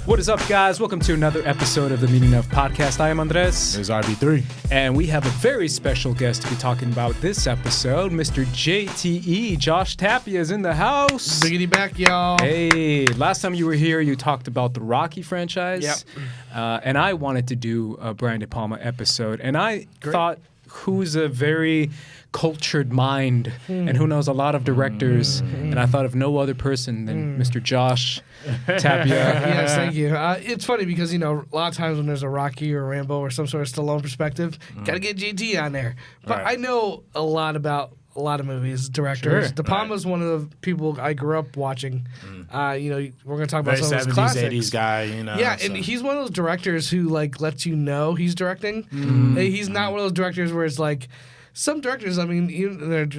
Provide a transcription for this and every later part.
What is up, guys? Welcome to another episode of the Meaning Of podcast. I am Andres. There's RB3. And we have a very special guest to be talking about this episode. Mr. JTE, Josh Tapia, is in the house. Biggity back, y'all. Hey, last time you were here, you talked about the Rocky franchise. Yep. And I wanted to do a Brian DePalma episode. And I thought, who's a very cultured mind and who knows a lot of directors. And I thought of no other person than Mr. Josh Tapia. Yes, thank you. It's funny because, you know, a lot of times when there's a Rocky or a Rambo or some sort of Stallone perspective, got to get JT on there. But I know a lot about a lot of movies, directors. Sure. De Palma's one of the people I grew up watching. You know, we're going to talk about some of his 70s, classics. 80s guy, you know. Yeah, so. and he's one of those directors who, like, lets you know he's directing. He's not one of those directors where it's like, some directors, I mean,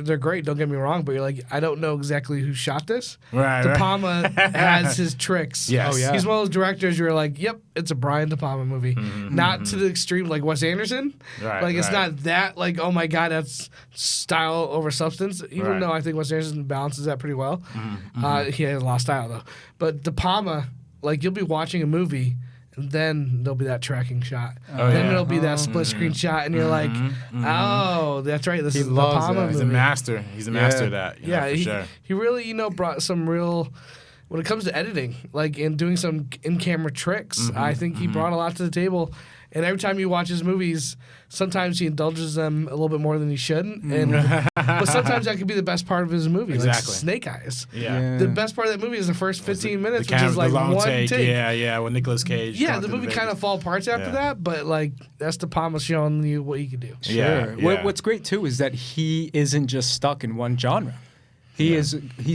they're great, don't get me wrong, but you're like, I don't know exactly who shot this. Right. De Palma has his tricks. Yes. Oh, yeah. He's one of those directors you're like, yep, it's a Brian De Palma movie. Not to the extreme like Wes Anderson. Right, Like, it's right. not that, like, oh my God, that's style over substance. Even Right. though I think Wes Anderson balances that pretty well. He has a lot of style, though. But De Palma, like, you'll be watching a movie, and then there'll be that tracking shot. Then there'll be that split screen shot, and you're like, oh, that's right, this is the De loves Palma that. He's movie. a master. He's a master of that. You know, for he, sure. he really, you know, brought some real, when it comes to editing, like, and doing some in-camera tricks, I think he brought a lot to the table. And every time you watch his movies, sometimes he indulges them a little bit more than he should. And but sometimes that could be the best part of his movie, Exactly. like Snake Eyes. Yeah. The best part of that movie is the first 15 minutes, which camera- is like the long one take. take. Yeah, with Nicolas Cage. Yeah, going the through movie Vegas. kind of fall parts after Yeah. that, but like that's De Palma showing you what he can do. Yeah, Sure. yeah. What's great too is that he isn't just stuck in one genre. He's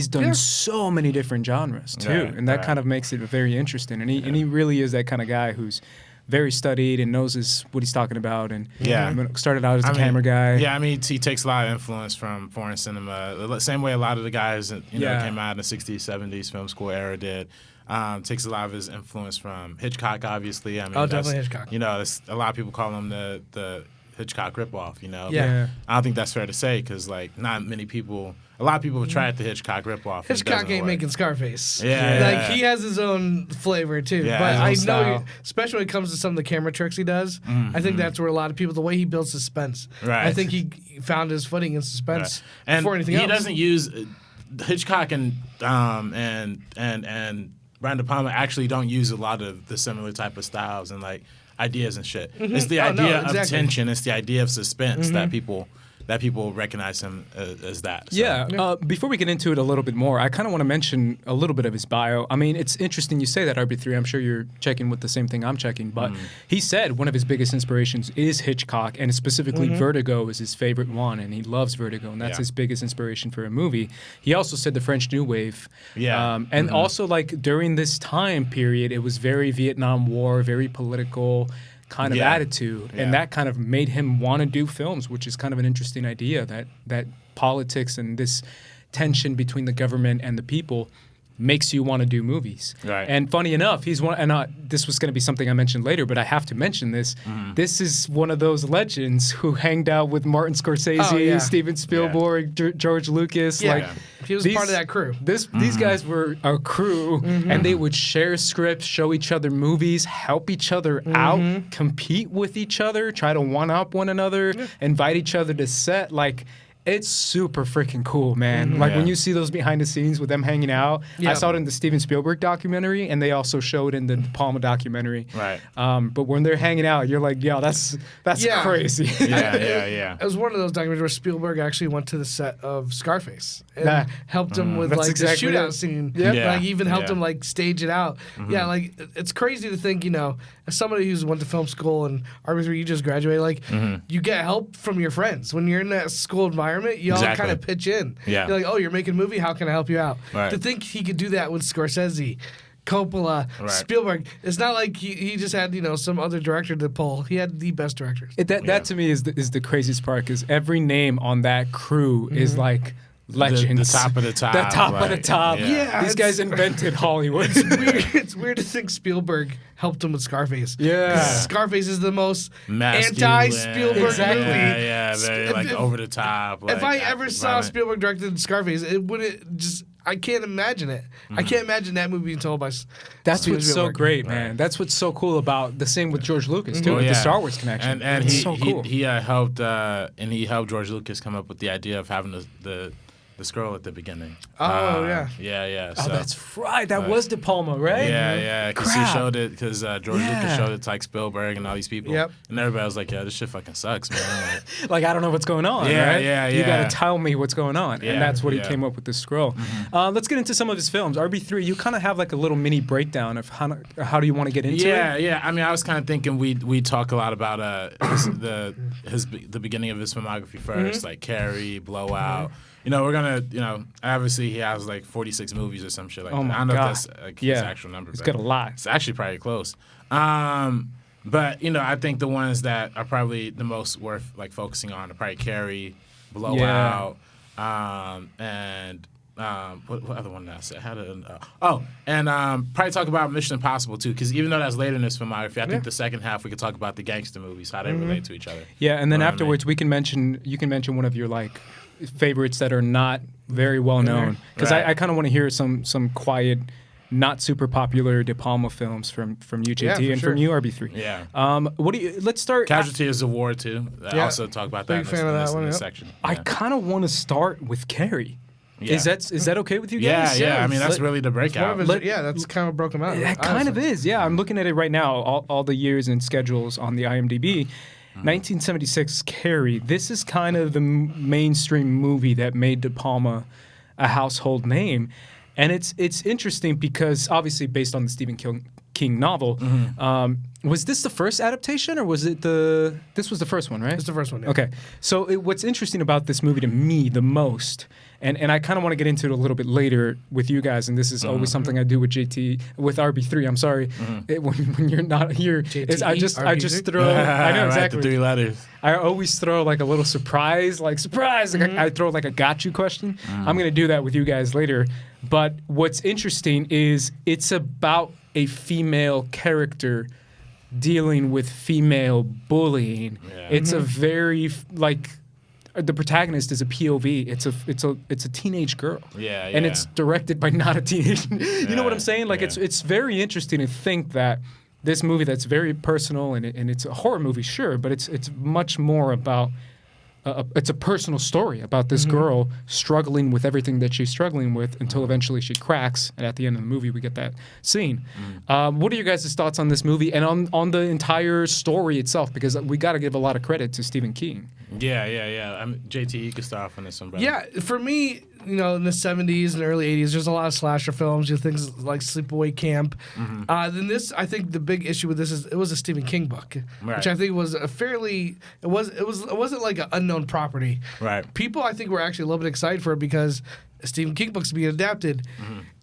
done so many different genres too, Right, and that right. kind of makes it very interesting. And he really is that kind of guy who's very studied and knows what he's talking about. And started out as a camera guy. Yeah, I mean, he takes a lot of influence from foreign cinema. The same way a lot of the guys that came out in the 60s, 70s film school era did. Takes a lot of his influence from Hitchcock, obviously. I mean, Definitely Hitchcock. You know, a lot of people call him the Hitchcock ripoff, you know? Yeah. I don't think that's fair to say because, like, not many people, a lot of people have tried the Hitchcock ripoff. and it Hitchcock doesn't ain't work. making Scarface. Yeah, Like, yeah. he has his own flavor, too. Yeah, but his I own know, style. especially when it comes to some of the camera tricks he does, I think that's where a lot of people, the way he builds suspense. Right. I think he found his footing in suspense Right. And before anything he else. doesn't use Hitchcock and Brian De Palma actually don't use a lot of the similar type of styles and like ideas and shit. It's the idea of tension. It's the idea of suspense that people recognize him as that. So. Yeah. Before we get into it a little bit more, I kind of want to mention a little bit of his bio. I mean, it's interesting you say that, RB3. I'm sure you're checking with the same thing I'm checking. But he said one of his biggest inspirations is Hitchcock, and specifically Vertigo is his favorite one, and he loves Vertigo, and that's his biggest inspiration for a movie. He also said the French New Wave. Yeah. And also, like, during this time period, it was very Vietnam War, very political kind of attitude, and that kind of made him want to do films, which is kind of an interesting idea that politics and this tension between the government and the people makes you want to do movies. Right. And funny enough, he's one. And this was going to be something I mentioned later, but I have to mention this. This is one of those legends who hanged out with Martin Scorsese, Steven Spielberg, George Lucas. Yeah. Like, He was part of that crew. These guys were a crew, and they would share scripts, show each other movies, help each other out, compete with each other, try to one-up one another, invite each other to set. Like, it's super freaking cool, man. Like, when you see those behind the scenes with them hanging out, I saw it in the Steven Spielberg documentary, and they also showed in the De Palma documentary. Right. But when they're hanging out, you're like, yo, that's crazy. Yeah. It was one of those documentaries where Spielberg actually went to the set of Scarface and helped him with That's like exactly the shootout it. scene. Yep. Yeah. Like even helped Yeah. him like stage it out. Yeah, like it's crazy to think, you know, as somebody who's went to film school and RB3, you just graduated, like you get help from your friends. When you're in that school environment, you all Exactly. kind of pitch in. Yeah. You're like, oh, you're making a movie, how can I help you out? Right. To think he could do that with Scorsese, Coppola, Right. Spielberg. It's not like he just had, you know, some other director to pull. He had the best directors. That to me is the craziest part, because every name on that crew is like legends. The top of the top. The top of the right. top. Yeah, These guys invented Hollywood. It's weird to think Spielberg helped him with Scarface. Yeah. 'Cause Scarface is the most Masculine. anti-Spielberg Exactly. movie. Yeah, very If- like if- over the top. If like, I ever saw violent. Spielberg directed Scarface, it wouldn't just. I can't imagine it. I can't imagine that movie being told by. That's Steven what's so Spielberg. great, man. That's what's so cool about the same with George Lucas too, with the Star Wars connection. And it's he so cool. he helped George Lucas come up with the idea of having the scroll at the beginning. Oh, yeah. Yeah. Oh, So, that's right. That was De Palma, right? yeah. Because he Crap. showed it, because George Lucas showed it to like Spielberg and all these people. Yep. And everybody was like, yeah, this shit fucking sucks, man. Like, I don't know what's going on, Yeah, right? yeah, You got yeah. to tell me what's going on. Yeah, And that's what he yeah. came up with the scroll. Let's get into some of his films. RB3, you kind of have like a little mini breakdown of how do you want to get into it? Yeah. I mean, I was kind of thinking we talk a lot about the beginning of his filmography first, like Carey, Blowout. We're gonna, obviously he has like 46 movies or some shit like that. my I don't know God. if that's like his actual number. He's but got a lot. It's actually probably close. But I think the ones that are probably the most worth like focusing on are probably Carey, Blowout, and what other one did I say? I had probably talk about Mission Impossible too, because even though that's later in his filmography, I think the second half we could talk about the gangster movies, how they relate to each other. Yeah, and then You know what I afterwards you can mention one of your like favorites that are not very well known, because Right. I kind of want to hear some quiet, not super popular De Palma films from you, JT, for and sure. from you, RB3. Yeah. What do you? Let's start. Casualties of War too. I Yeah. also talk about that Big fan of that one, in this yep. section. I Yeah. kind of want to start with Carey. Yeah. Is that okay with you Yeah, guys? yeah. I mean, that's really the One breakout. of his, that's kind of broke him out. That kind of is, yeah. I'm looking at it right now, all the years and schedules on the IMDb. 1976, Carey. This is kind of the mainstream movie that made De Palma a household name. And it's interesting because obviously based on the Stephen King novel, was this the first adaptation or was it this was the first one, right? It's the first one, yeah. Okay. So what's interesting about this movie to me the most, and I kind of want to get into it a little bit later with you guys, and this is always something I do with with RB3. I'm sorry, when you're not here, is I just RB3? throw. I know Right, exactly. the 3 letters. I always throw like a little surprise. Like I throw like a got you question. I'm gonna do that with you guys later. But what's interesting is it's about a female character dealing with female bullying. Yeah. It's a very the protagonist is a POV. It's a teenage girl. Yeah, And yeah. it's directed by not a teenage. You know what I'm saying? Like yeah. it's very interesting to think that this movie that's very personal and it's a horror movie, sure, but it's much more about it's a personal story about this girl struggling with everything that she's struggling with until eventually she cracks, and at the end of the movie we get that scene. What are your guys' thoughts on this movie and on the entire story itself? Because we got to give a lot of credit to Stephen King. Yeah. JT, you can start off on this one, brother. Yeah, for me, in the 70s and early 80s, there's a lot of slasher films, things like Sleepaway Camp. Then this, I think the big issue with this is it was a Stephen King book, which I think was it wasn't like an unknown property. Right. People, I think, were actually a little bit excited for it because a Stephen King book's being adapted.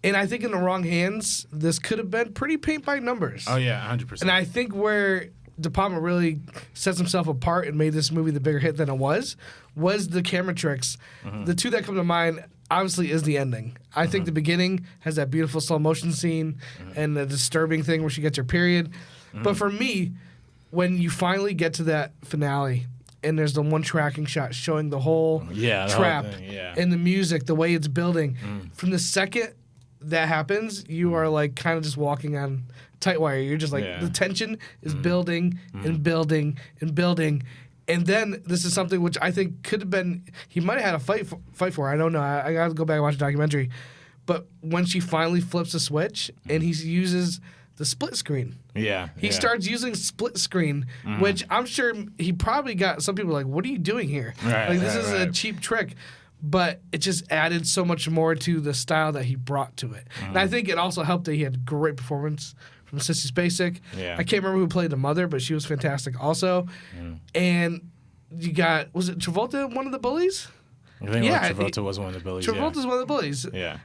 And I think in the wrong hands, this could have been pretty paint by numbers. Oh, yeah, 100%. And I think where De Palma really sets himself apart and made this movie the bigger hit than it was the camera tricks. The two that come to mind, obviously, is the ending. I think the beginning has that beautiful slow motion scene and the disturbing thing where she gets her period. But for me, when you finally get to that finale and there's the one tracking shot showing the whole trap and the music, the way it's building, from the second that happens, you are like kind of just walking on tight wire. You're just like the tension is building and building and building. And then this is something which I think could have been, he might have had a fight for. I don't know. I got to go back and watch the documentary. But when she finally flips the switch and he uses the split screen. He starts using split screen, which I'm sure he probably got some people like, what are you doing here? This is a cheap trick. But it just added so much more to the style that he brought to it. And I think it also helped that he had great performance from Sissy Spacek. I can't remember who played the mother, but she was fantastic also. And you got, was it Travolta, one of the bullies? I think Travolta was one of the bullies. Travolta's one of the bullies. Yeah.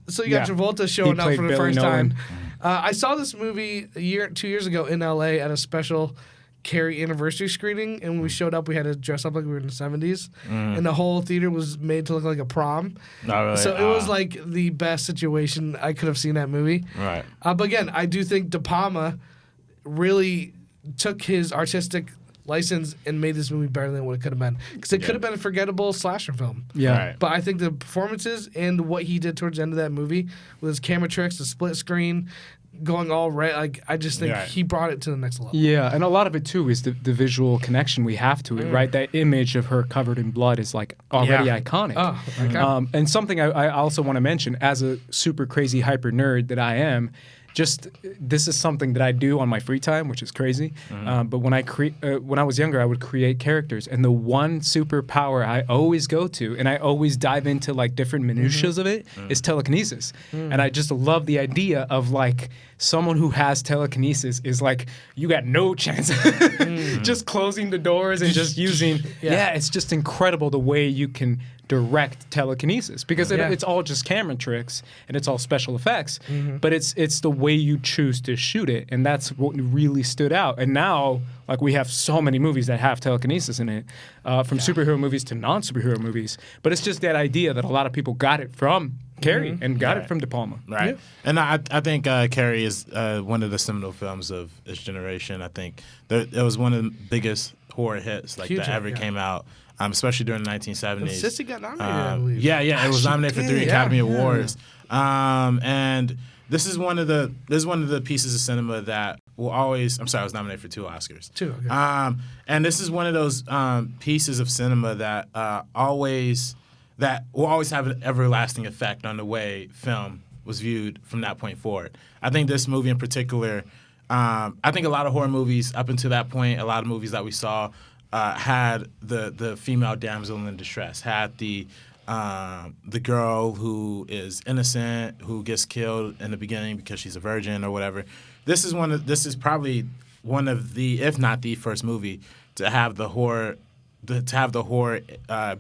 So you got Travolta showing up for the first Nolan. time. I saw this movie 2 years ago in LA at a special Carey anniversary screening, and when we showed up, we had to dress up like we were in the 70s, and the whole theater was made to look like a prom. Not really. So it was like the best situation I could have seen that movie. Right. But again, I do think De Palma really took his artistic license and made this movie better than what it could have been. Because it could have been a forgettable slasher film. Yeah. Right. But I think the performances and what he did towards the end of that movie with his camera tricks, the split screen, going all right, like I just think he brought it to the next level. Yeah, and a lot of it too is the visual connection we have to it, right? That image of her covered in blood is like already iconic. Oh, okay. And something I also want to mention, as a super crazy hyper nerd that I am, just this is something that I do on my free time, which is crazy. But when I was younger, I would create characters, and the one superpower I always go to, and I always dive into like different minutiae of it, is telekinesis. And I just love the idea of like someone who has telekinesis is like, you got no chance. Just closing the doors and just using. Yeah, it's just incredible the way you can direct telekinesis, because it's all just camera tricks and it's all special effects, but it's the way you choose to shoot it, and that's what really stood out. And now, like, we have so many movies that have telekinesis in it, from superhero movies to non-superhero movies, but it's just that idea that a lot of people got it from Carey and got it from DePalma. Right. And I think Carey is one of the seminal films of its generation. I think it was one of the biggest horror hits like that ever came out. Especially during the 1970s. Sissy got nominated, I believe. Yeah, it was nominated for 3 Academy Awards. And this is one of the pieces of cinema that will always. I'm sorry, I was nominated for 2 Oscars. 2. Okay. And this is one of those pieces of cinema that will always have an everlasting effect on the way film was viewed from that point forward. I think this movie in particular. I think a lot of horror movies up until that point, a lot of movies that we saw. Had the female damsel in distress, had the girl who is innocent, who gets killed in the beginning because she's a virgin or whatever. This is probably one of the, if not the first movie to have the horror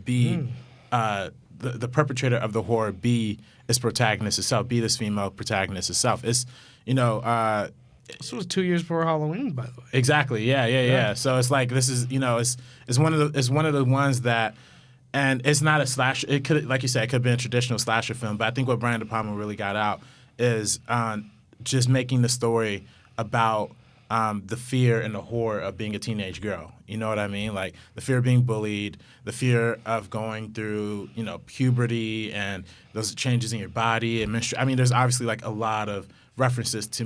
be the perpetrator of the horror be its protagonist itself, be this female protagonist itself. It's This was 2 years before Halloween, by the way. Exactly. Yeah. So it's like this is it's one of the ones that, and it's not a slasher. It could, like you said, it could have been a traditional slasher film. But I think what Brian DePalma really got out is just making the story about the fear and the horror of being a teenage girl. You know what I mean? Like the fear of being bullied, the fear of going through puberty and those changes in your body and menstruation. I mean, there's obviously like a lot of references to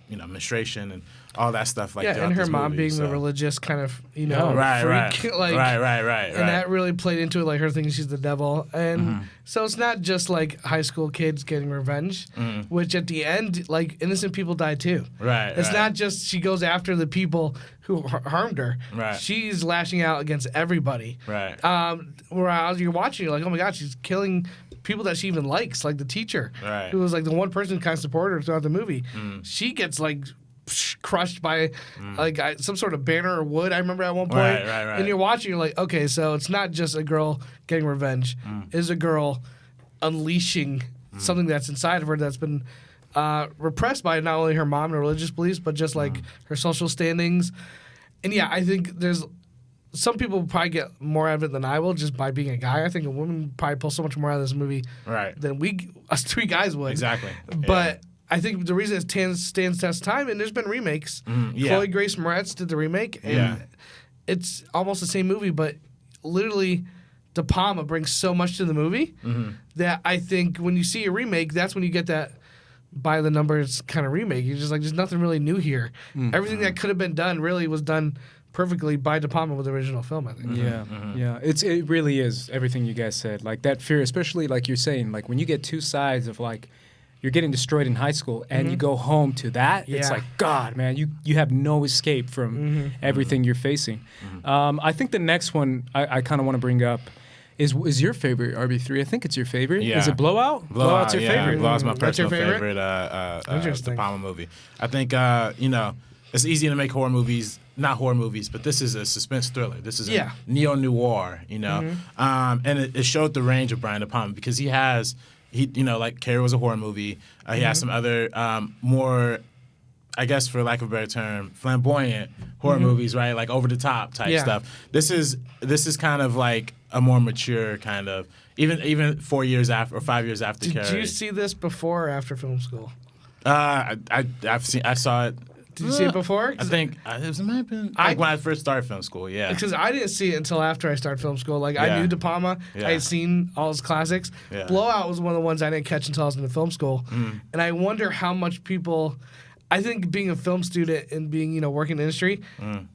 menstruation and all that stuff like that. Yeah, and her mom being the religious kind of freak, right. And that really played into it, like her thinking she's the devil, and so it's not just like high school kids getting revenge, which at the end, like innocent people die too. Right. It's not just she goes after the people who harmed her. Right. She's lashing out against everybody. Right. Whereas you're watching, you're like, oh my God, she's killing people that she even likes, like the teacher, who was like the one person who kind of supported her throughout the movie. She gets like crushed by like some sort of banner or wood. I remember at one point, right. And you're watching, you're like, okay, so it's not just a girl getting revenge; it's a girl unleashing something that's inside of her that's been repressed by not only her mom and her religious beliefs, but just like her social standings. And yeah, I think there's. Some people probably get more out of it than I will just by being a guy. I think a woman probably pulls so much more out of this movie than us 3 guys would. Exactly. But I think the reason it stands test of time, and there's been remakes. Chloe Grace Moretz did the remake, and it's almost the same movie, but literally De Palma brings so much to the movie that I think when you see a remake, that's when you get that by the numbers kind of remake. You're just like, there's nothing really new here. Everything that could have been done really was done perfectly by De Palma with the original film, I think. Yeah. It really is everything you guys said. Like that fear, especially like you're saying, like when you get 2 sides of like you're getting destroyed in high school and you go home to that, it's like, God, man, you have no escape from everything you're facing. I think the next one I kind of want to bring up is your favorite, RB3. I think it's your favorite. Yeah. Is it Blowout? Blowout's your favorite. Blowout's my personal favorite? De Palma movie. I think, it's easy to make not horror movies, but this is a suspense thriller. This is a neo-noir, and it showed the range of Brian De Palma because like Carey was a horror movie. He has some other more, I guess for lack of a better term, flamboyant horror movies, right? Like over the top type stuff. This is kind of like a more mature kind of, even 4 years after or 5 years after Carey. Did you see this before or after film school? I saw it. Did you see it before? I think it might have been like when I first started film school. Yeah, because I didn't see it until after I started film school. Like I knew De Palma. Yeah. I had seen all his classics. Yeah. Blowout was one of the ones I didn't catch until I was in film school. And I wonder how much people. I think being a film student and being working in the industry,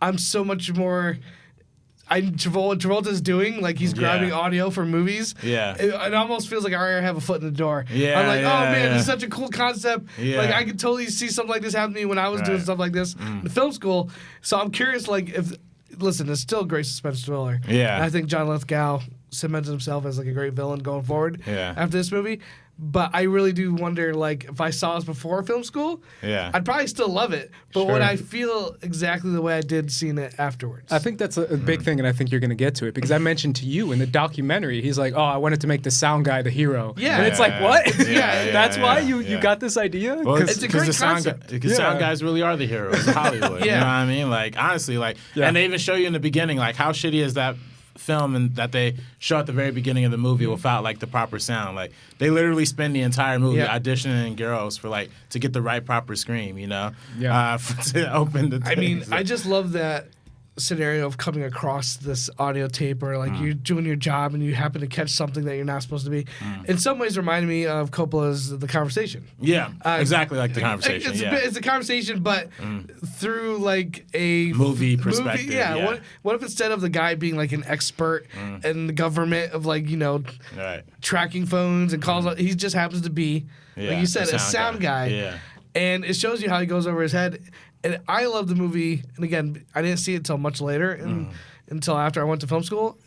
I'm so much more. Travolta's doing like he's grabbing audio for movies. Yeah, it almost feels like I already have a foot in the door. Yeah, I'm like, oh man, this is such a cool concept. Yeah. Like I could totally see something like this happen to me when I was doing stuff like this in film school. So I'm curious, like if listen, it's still a great suspense thriller. Yeah, and I think John Lithgow cemented himself as like a great villain going forward. Yeah. After this movie. But I really do wonder, like, if I saw this before film school, I'd probably still love it. But would I feel exactly the way I did seeing it afterwards? I think that's a big thing, and I think you're going to get to it. Because I mentioned to you in the documentary, he's like, oh, I wanted to make the sound guy the hero. Yeah. And it's like, what? That's why you yeah. got this idea? Well, it's a great concept. Because sound guys really are the heroes of Hollywood. You know what I mean? Like, honestly, like, and they even show you in the beginning, like, how shitty is that film and that they show at the very beginning of the movie without like the proper sound. Like they literally spend the entire movie auditioning girls for like to get the right proper scream, to open the thing. I mean, I just love that scenario of coming across this audio tape or like you're doing your job and you happen to catch something that you're not supposed to be. In some ways reminded me of Coppola's The Conversation. Yeah, exactly like The Conversation. It's a conversation, but through like a movie perspective. What if instead of the guy being like an expert in the government of like, tracking phones and calls, he just happens to be, like you said, a sound guy. Yeah. And it shows you how he goes over his head. And I love the movie. And again, I didn't see it until much later, until after I went to film school.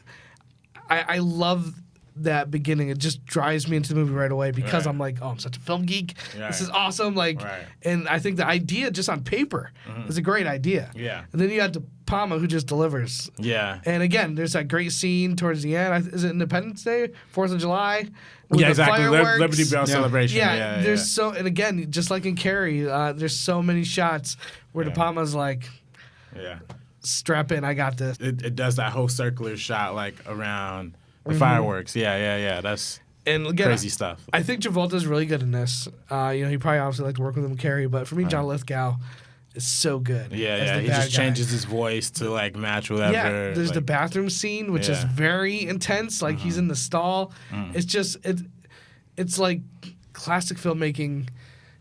I love that beginning. It just drives me into the movie right away because I'm like, oh, I'm such a film geek. This is awesome. Like, and I think the idea just on paper is a great idea. Yeah. And then you got De Palma who just delivers. Yeah. And again, there's that great scene towards the end. Is it Independence Day? 4th of July? Yeah, exactly. Fireworks. Liberty Bell celebration. Yeah, there's so, and again, just like in Carey, there's so many shots where De Palma's like, strap in, I got this. It does that whole circular shot like around the fireworks. Yeah. That's and again, crazy stuff. I think Travolta's really good in this. He probably obviously like to work with him, Carey, but for me, John Lithgow is so good. Yeah. He just changes his voice to like match whatever. Yeah, there's the bathroom scene, which is very intense. Like he's in the stall. It's just it's like classic filmmaking.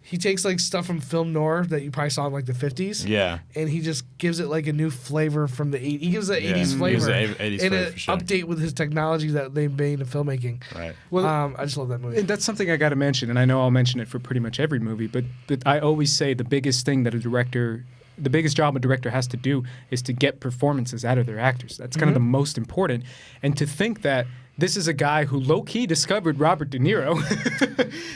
He takes like stuff from film noir that you probably saw in like the 50s. Yeah. And he just gives it like a new flavor from the 80s. He gives the 80s flavor. He gives the 80s and flavor an for sure. update with his technology that they made in filmmaking. Right. Well, I just love that movie. And that's something I got to mention, and I know I'll mention it for pretty much every movie, but I always say the biggest thing that the biggest job a director has to do is to get performances out of their actors. That's kind of the most important. And to think that this is a guy who low-key discovered Robert De Niro.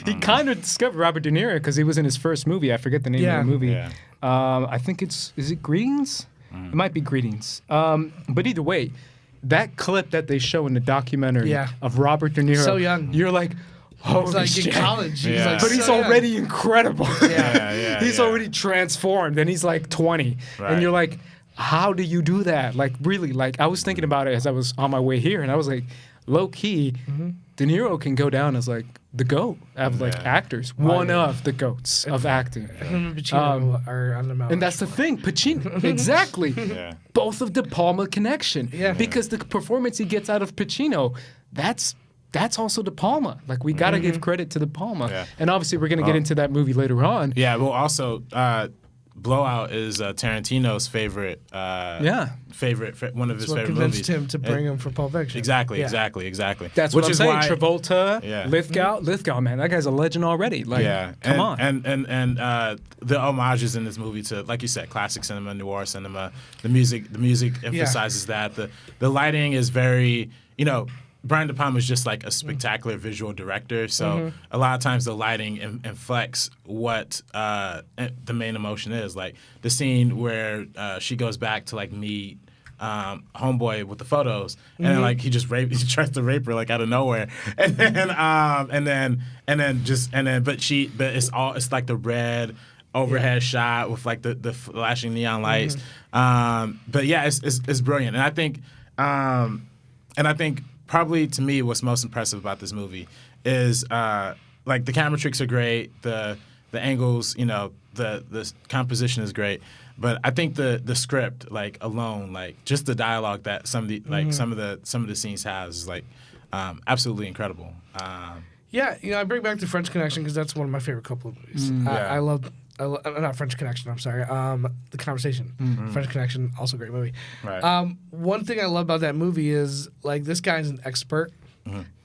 He kind of discovered Robert De Niro because he was in his first movie. I forget the name of the movie. Yeah. I think is it Greetings? It might be Greetings. But either way, that clip that they show in the documentary of Robert De Niro. So young. You're like, holy He's like shit. in college. Yeah. Like, But he's already incredible. He's Yeah. already transformed, and he's like 20. Right. And you're like, how do you do that? Like, really, like, I was thinking about it as I was on my way here, and I was like, low key, De Niro can go down as like the GOAT of like actors, one of the GOATs of acting. Him and Pacino are on the Mount And that's the thing, Pacino, exactly. Both of De Palma connection. Because the performance he gets out of Pacino, that's also De Palma. Like, we got to give credit to De Palma. Yeah. And obviously, we're going to get into that movie later on. Yeah, well, also, Blowout is Tarantino's favorite. One of his what favorite convinced movies. him to bring him for Pulp Fiction. Exactly. That's what I'm saying. Travolta, Lithgow, man, that guy's a legend already. Like, come on. And the homages in this movie to, like you said, classic cinema, noir cinema. The music emphasizes that. The lighting is very, Brian DePalma is just like a spectacular visual director, so a lot of times the lighting inflects what the main emotion is. Like the scene where she goes back to like meet homeboy with the photos, and then like he tries to rape her like out of nowhere, but it's like the red overhead shot with like the flashing neon lights. But yeah, it's brilliant, and I think. Probably to me, what's most impressive about this movie is like the camera tricks are great, the the angles, you know, the composition is great. But I think the script, like alone, like just the dialogue that some of the scenes has is like absolutely incredible. Yeah, you know, I bring back the French Connection because that's one of my favorite Coppola movies. I love not French Connection. I'm sorry. The Conversation. French Connection, also a great movie. Right. One thing I love about that movie is like this guy's an expert,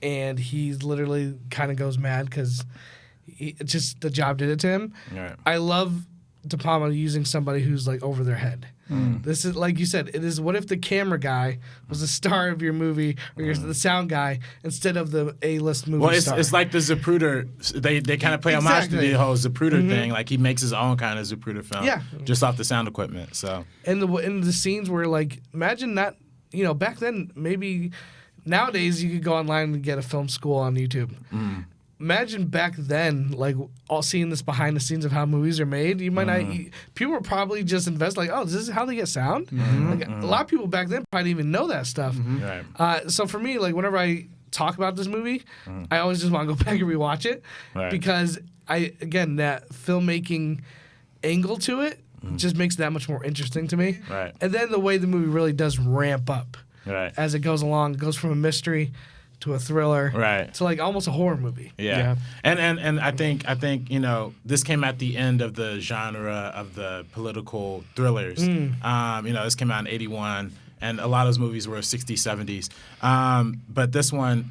and he's literally kind of goes mad because just the job did it to him. Right. I love DePalma using somebody who's like over their head. This is like you said. It is. What if the camera guy was the star of your movie, or you're the sound guy instead of the A-list movie star? Well, it's like the Zapruder. They kind of play homage to the whole Zapruder thing. Like he makes his own kind of Zapruder film, just off the sound equipment. So in the scenes where like imagine not, you know, back then maybe nowadays you could go online and get a film school on YouTube. Imagine back then, like all seeing this behind the scenes of how movies are made. You might not. People were probably just invest like, oh, this is how they get sound. Like, a lot of people back then probably didn't even know that stuff. Right. So for me, like whenever I talk about this movie, I always just want to go back and rewatch it because that filmmaking angle to it just makes it that much more interesting to me. Right. And then the way the movie really does ramp up Right. as it goes along, it goes from a mystery to a thriller, to like almost a horror movie. Yeah. And I think you know this came at the end of the genre of the political thrillers. You know, this came out in '81, and a lot of those movies were 60s, 70s. But this one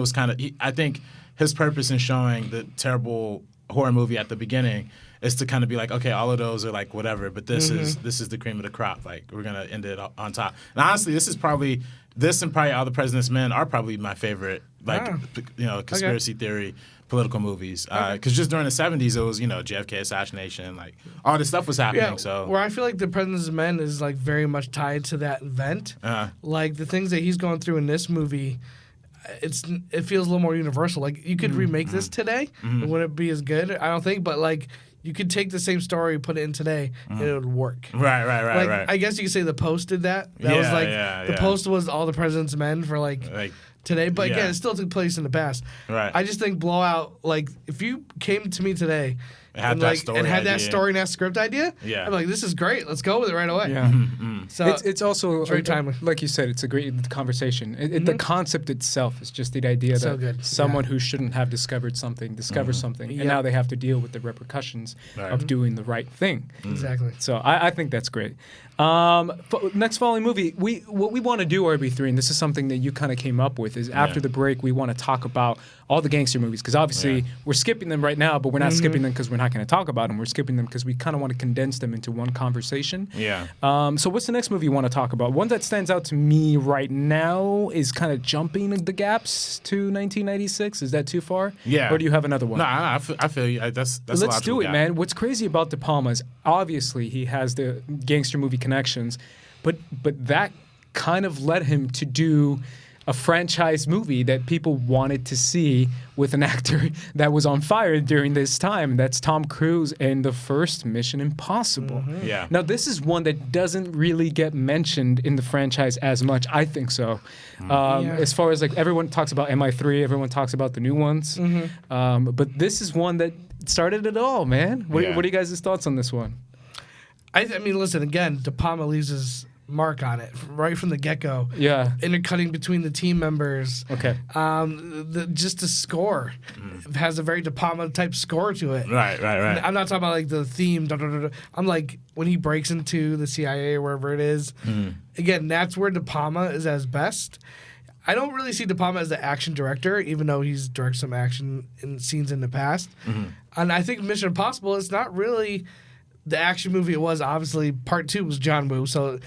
was kind of. I think his purpose in showing the terrible horror movie at the beginning is to kind of be like, okay, all of those are like whatever, but this is the cream of the crop. Like we're gonna end it on top. And honestly, this and probably All the President's Men are probably my favorite, like you know, conspiracy theory political movies. Because just during the '70s, it was JFK assassination, like all this stuff was happening. Yeah, so where I feel like The President's Men is like very much tied to that event. Like the things that he's going through in this movie. It feels a little more universal. Like you could remake this today, it wouldn't be as good, I don't think. But like you could take the same story, put it in today, and it would work. Right. Like I guess you could say The Post did that. That was like The Post was All the President's Men for like today. But again, it still took place in the past. Right. I just think Blowout. Like if you came to me today. Had that story and that script idea, I'm like, this is great. Let's go with it right away. Yeah. So it's also very timely. Like you said, it's a great conversation. The concept itself is just the idea that someone who shouldn't have discovered something discovers something, and now they have to deal with the repercussions of doing the right thing. Exactly. So I think that's great. Next following movie, what we want to do, RB3, and this is something that you kind of came up with, is after the break we want to talk about all the gangster movies, because obviously we're skipping them right now, but we're not skipping them because we're not going to talk about them. We're skipping them because we kind of want to condense them into one conversation. Yeah. So what's the next movie you want to talk about? One that stands out to me right now is kind of jumping the gaps to 1996. Is that too far? Yeah. Or do you have another one? No, I feel you. That's Let's do it, man. What's crazy about De Palma is obviously he has the gangster movie connections, but that kind of led him to do a franchise movie that people wanted to see with an actor that was on fire during this time. That's Tom Cruise in the first Mission Impossible. Yeah. Now, this is one that doesn't really get mentioned in the franchise as much. I think so. As far as like everyone talks about MI3, everyone talks about the new ones. But this is one that started it all, man. What are you guys' thoughts on this one? I mean, listen, again, De Palma leaves his mark on it right from the get-go. Yeah. Intercutting between the team members. Okay. Just the score has a very De Palma type score to it. Right. I'm not talking about like the theme. I'm like when he breaks into the CIA or wherever it is. Again, that's where De Palma is as best. I don't really see De Palma as the action director, even though he's directed some action in scenes in the past. And I think Mission Impossible is not really the action movie it was. Obviously, part 2 was John Woo, so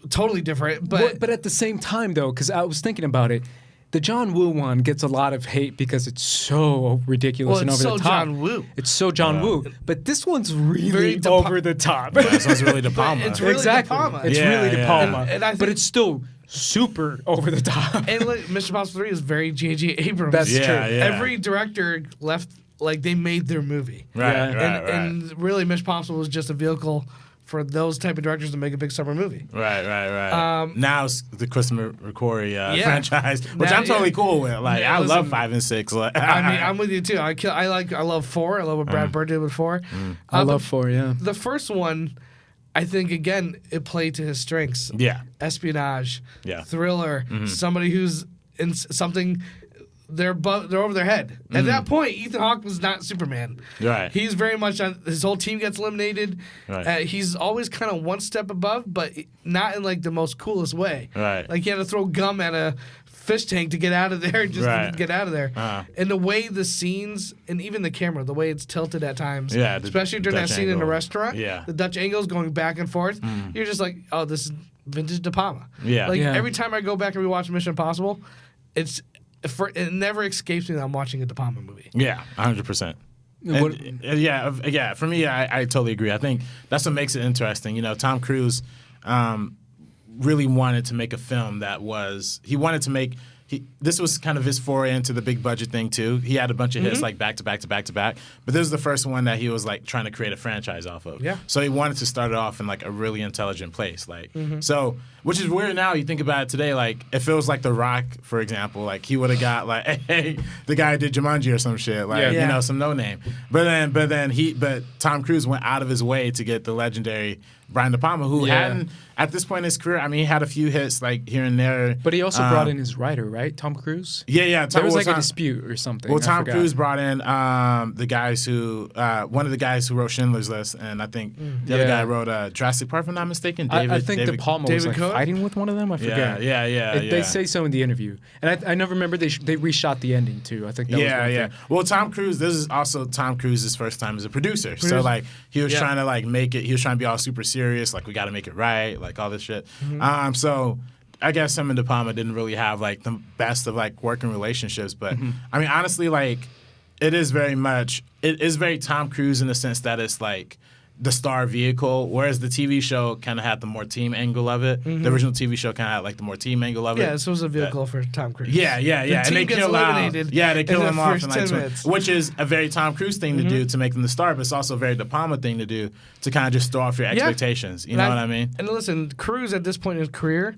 totally different. But at the same time, though, because I was thinking about it, the John Woo one gets a lot of hate because it's so ridiculous and over the top. John Woo. It's so John Woo. But this one's really over the top. This one's really De Palma. It's really De Palma. It's really De Palma. And but it's still super over the top. And like, Mission Impossible 3 is very J.J. Abrams. That's true. Every director left, like, they made their movie. Right. And really, Mission Impossible was just a vehicle for those type of directors to make a big summer movie. Right. Now it's the Christopher McQuarrie franchise, which I'm totally cool with. Like, I love 5 and 6. Like, I mean, I'm with you too. I love 4. I love what Brad Bird did with 4. I love 4. Yeah. The first one, I think again it played to his strengths. Yeah. Espionage. Yeah. Thriller. Somebody who's in something. They're over their head. At that point, Ethan Hawke was not Superman. Right. He's very much on. His whole team gets eliminated. Right. He's always kind of one step above, but not in like the most coolest way. Right. Like he had to throw gum at a fish tank to get out of there, just to get out of there. And the way the scenes and even the camera, the way it's tilted at times. Yeah. Especially during that scene in the restaurant. Yeah. The Dutch angles going back and forth. You're just like, oh, this is vintage De Palma. Yeah. Like every time I go back and rewatch Mission Impossible, it never escapes me that I'm watching a De Palma movie. Yeah, 100%. Yeah. For me, I totally agree. I think that's what makes it interesting. You know, Tom Cruise really wanted to make a film that was. He wanted to make. This was kind of his foray into the big budget thing too. He had a bunch of hits like back to back, but this was the first one that he was like trying to create a franchise off of. Yeah. So he wanted to start it off in like a really intelligent place, like so. Which is weird now. You think about it today, like it feels like The Rock, for example, like he would have got like, hey, the guy who did Jumanji or some shit, like you know, some no name. But Tom Cruise went out of his way to get the legendary Brian De Palma, who hadn't at this point in his career. I mean, he had a few hits like here and there. But he also brought in his writer, right? Tom Cruise. Yeah. There was like a dispute or something. Well, Tom Cruise brought in the guys who one of the guys who wrote Schindler's List, and I think the other guy wrote Jurassic Park, if I'm not mistaken. I think De Palma was like fighting with one of them. I forget. Yeah. They say so in the interview, and I never remember they reshot the ending too. I think that was one thing. Well, Tom Cruise. This is also Tom Cruise's first time as a producer. So like he was trying to like make it. He was trying to be all super serious. Like we got to make it right. Like all this shit. So I guess him and De Palma didn't really have like the best of like working relationships. But I mean, honestly, like it is very Tom Cruise in the sense that it's like the star vehicle, whereas the TV show kind of had the more team angle of it. The original TV show kind of had like the more team angle of it. Yeah, this was a vehicle for Tom Cruise. Yeah. The and team they gets kill eliminated. They kill him off in like 10 minutes. which is a very Tom Cruise thing to do to make them the star, but it's also a very De Palma thing to do to kind of just throw off your expectations. You know what I mean? And listen, Cruise at this point in his career,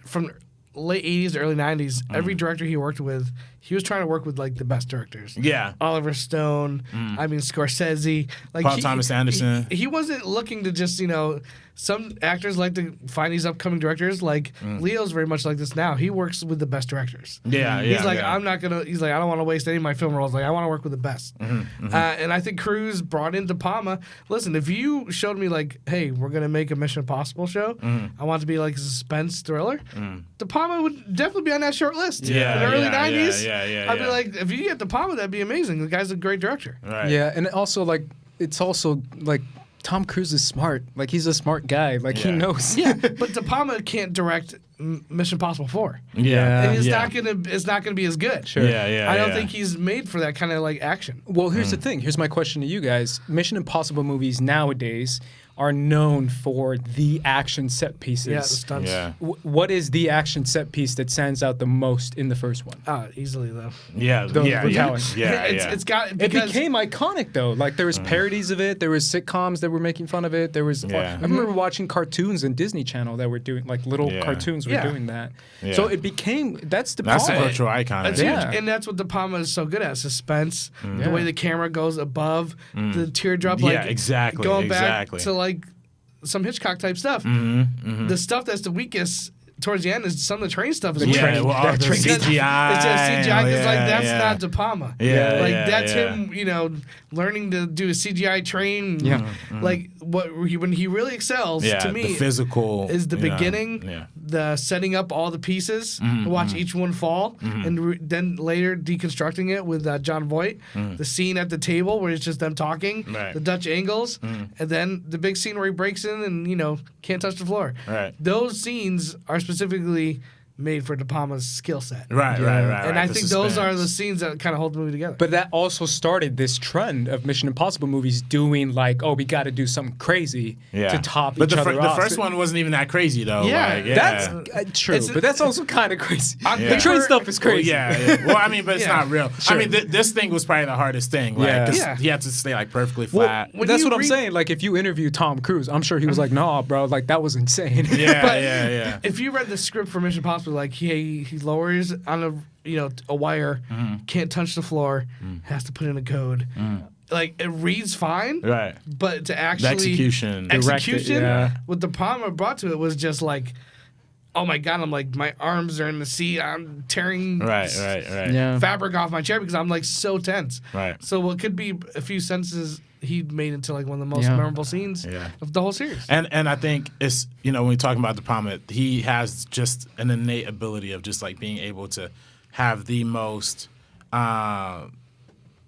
from late 80s to early 90s, every director he worked with, he was trying to work with like the best directors. Yeah. Oliver Stone, I mean Scorsese, like Paul Thomas Anderson. He wasn't looking to just, some actors like to find these upcoming directors. Like Leo's very much like this now. He works with the best directors. He's like, I don't want to waste any of my film roles. Like, I want to work with the best. And I think Cruise brought in De Palma. Listen, if you showed me like, hey, we're gonna make a Mission Impossible show, I want it to be like a suspense thriller. De Palma would definitely be on that short list. In the early 90s. I'd be like, if you get De Palma, that'd be amazing. The guy's a great director. Right. Yeah, and also like it's also like Tom Cruise is smart. Like he's a smart guy. Like he knows. Yeah, but De Palma can't direct Mission Impossible 4. Yeah. And it's not gonna be as good. Sure. I don't think he's made for that kind of like action. Well, here's the thing. Here's my question to you guys. Mission Impossible movies nowadays are known for the action set pieces. Yeah, the stunts. Yeah. What is the action set piece that stands out the most in the first one? Easily though. It's got. It became iconic though. Like there was parodies of it. There was sitcoms that were making fun of it. There was. I remember watching cartoons on Disney Channel that were doing like little cartoons were doing that. Yeah. So it became that's De Palma. That's a virtual icon. That's huge, and that's what De Palma is so good at: suspense. The way the camera goes above the teardrop. Going back to like some Hitchcock type stuff. The stuff that's the weakest towards the end is some of the train stuff. The CGI. It's just CGI because that's not De Palma. That's him. Learning to do a CGI train. Like when he really excels to me. The physical is the beginning. The setting up all the pieces to watch each one fall, and then later deconstructing it with John Voight. The scene at the table where it's just them talking. The Dutch angles, and then the big scene where he breaks in and can't touch the floor. Right. Those scenes are specifically made for De Palma's skill set. Right. And I The think those are the suspense. scenes that kind of hold the movie together. But that also started this trend of Mission Impossible movies doing like, oh, we got to do something crazy to top but each the, other off. the first one wasn't even that crazy though. Yeah, like, That's true, but that's also kind of crazy. The train stuff is Well, crazy. Well, I mean, but it's not real. Sure. I mean, this thing was probably the hardest thing. Like, Yeah. 'cause Yeah. he had to stay like perfectly Well, flat. When that's you what I'm read- saying. Like, if you interview Tom Cruise, I'm sure he was like, "Nah, bro, like that was insane." Yeah. If you read the script for Mission Impossible, like he lowers on a wire, can't touch the floor, has to put in a code. Like it reads fine, Right. but to The actually execution. Direct it, yeah. what De Palma brought to it was just like, oh my god, I'm like my arms are in the seat, I'm tearing Right. Yeah. fabric off my chair because I'm like so tense. Right. So what could be a few sentences he made into like one of the most Yeah. memorable scenes of the whole series. And I think it's, when we talk about De Palma, he has just an innate ability of just like being able to have the most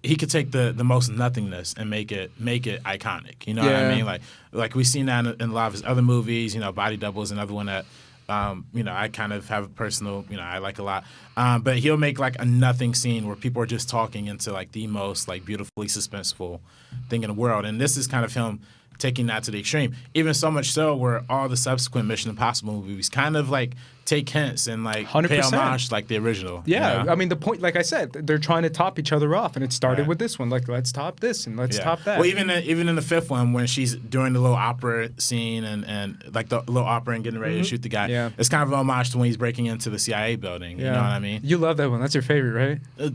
he could take the most nothingness and make it iconic. You know what I mean? Like we've seen that in a lot of his other movies. Body Double is another one that I kind of have a personal, I like a lot. But he'll make like a nothing scene where people are just talking into like the most like beautifully suspenseful thing in the world. And this is kind of him taking that to the extreme. Even so much so where all the subsequent Mission Impossible movies kind of like take hints and like 100%. pay homage like the original. Yeah, you know? I mean the point, like I said, they're trying to top each other off, and it started with this one. Like, let's top this and let's top that. Well, even in the fifth one, when she's doing the little opera scene and like the little opera and getting ready to shoot the guy, it's kind of an homage to when he's breaking into the CIA building. You know what I mean? You love that one. That's your favorite, right?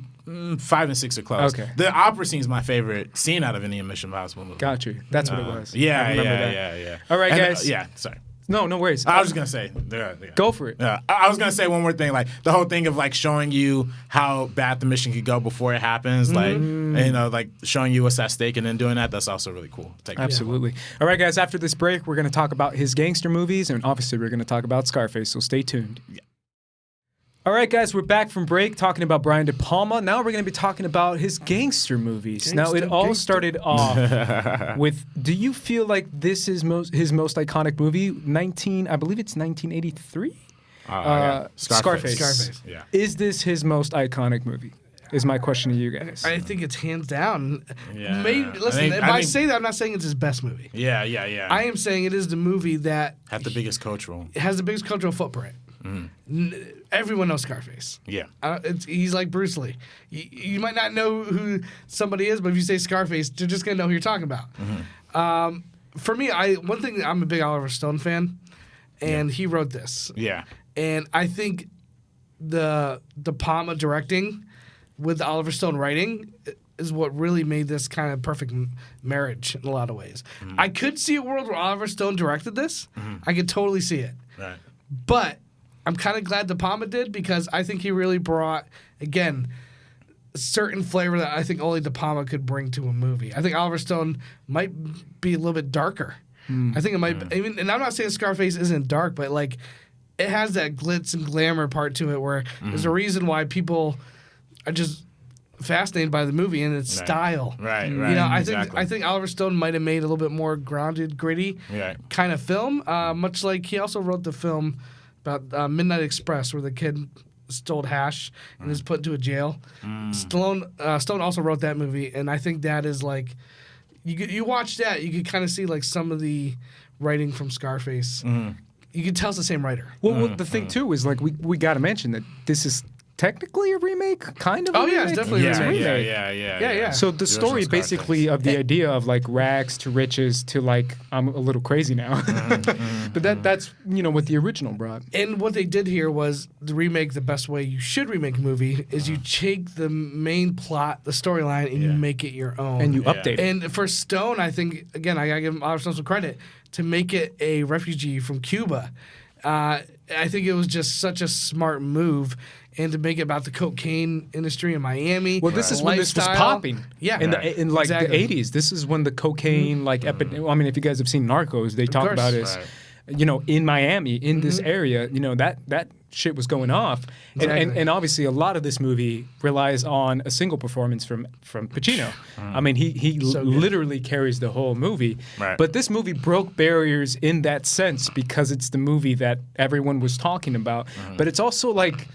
5 and 6 are close. Okay. The opera scene is my favorite scene out of any Mission Impossible movie. Got you. That's what it was. Yeah, I remember that. yeah. All right, And, guys. sorry. No worries. I was just gonna say. Go for it. Yeah, I was gonna say one more thing, like the whole thing of like showing you how bad the mission could go before it happens, like like showing you what's at stake, and then doing that. That's also really cool. Absolutely. All right, guys. After this break, we're gonna talk about his gangster movies, and obviously we're gonna talk about Scarface. So stay tuned. Yeah. All right, guys, we're back from break talking about Brian De Palma. Now we're going to be talking about his gangster movies. Now, it all started off with, do you feel like this is his most iconic movie? I believe it's 1983? Scarface. Yeah. Is this his most iconic movie? Is my question to you guys. I think it's hands down. Yeah. Listen, if I say that, I'm not saying it's his best movie. Yeah. I am saying it is the movie that had the biggest cultural. It has the biggest cultural footprint. Everyone knows Scarface. Yeah. He's like Bruce Lee. You might not know who somebody is, but if you say Scarface, they're just gonna know who you're talking about. For me, one thing, I'm a big Oliver Stone fan, and he wrote this. Yeah. And I think the De Palma directing with Oliver Stone writing is what really made this kind of perfect marriage in a lot of ways. I could see a world where Oliver Stone directed this. I could totally see it. Right. But I'm kind of glad De Palma did, because I think he really brought, again, a certain flavor that I think only De Palma could bring to a movie. I think Oliver Stone might be a little bit darker. I think it might, even, and I'm not saying Scarface isn't dark, but like it has that glitz and glamour part to it where there's a reason why people are just fascinated by the movie and its style. Right. You know, Exactly. I think Oliver Stone might have made a little bit more grounded, gritty kind of film. Much like he also wrote the film about Midnight Express, where the kid stole hash and is put into a jail. Stone also wrote that movie, and I think that is like, you watch that, you could kind of see like some of the writing from Scarface. You could tell it's the same writer. Well, the thing too is like we got to mention that this is technically a remake, kind of. Oh a yeah, remake? it's definitely a remake. Yeah. So the story basically of the idea of like rags to riches to like I'm a little crazy now, but that's what the original brought. And what they did here was the remake. The best way you should remake a movie is you take the main plot, the storyline, and you make it your own. And you update it. And for Stone, I think, again, I gotta give him Oliver Stone some credit to make it a refugee from Cuba. I think it was just such a smart move. And to make it about the cocaine industry in Miami. Well, this is when this was popping. Yeah. In like the 80s. This is when the cocaine, like, I mean, if you guys have seen Narcos, they talk about it. in Miami, in this area, that shit was going off. Exactly. And obviously a lot of this movie relies on a single performance from Pacino. I mean, he So good. literally carries the whole movie. Right. But this movie broke barriers in that sense because it's the movie that everyone was talking about. But it's also like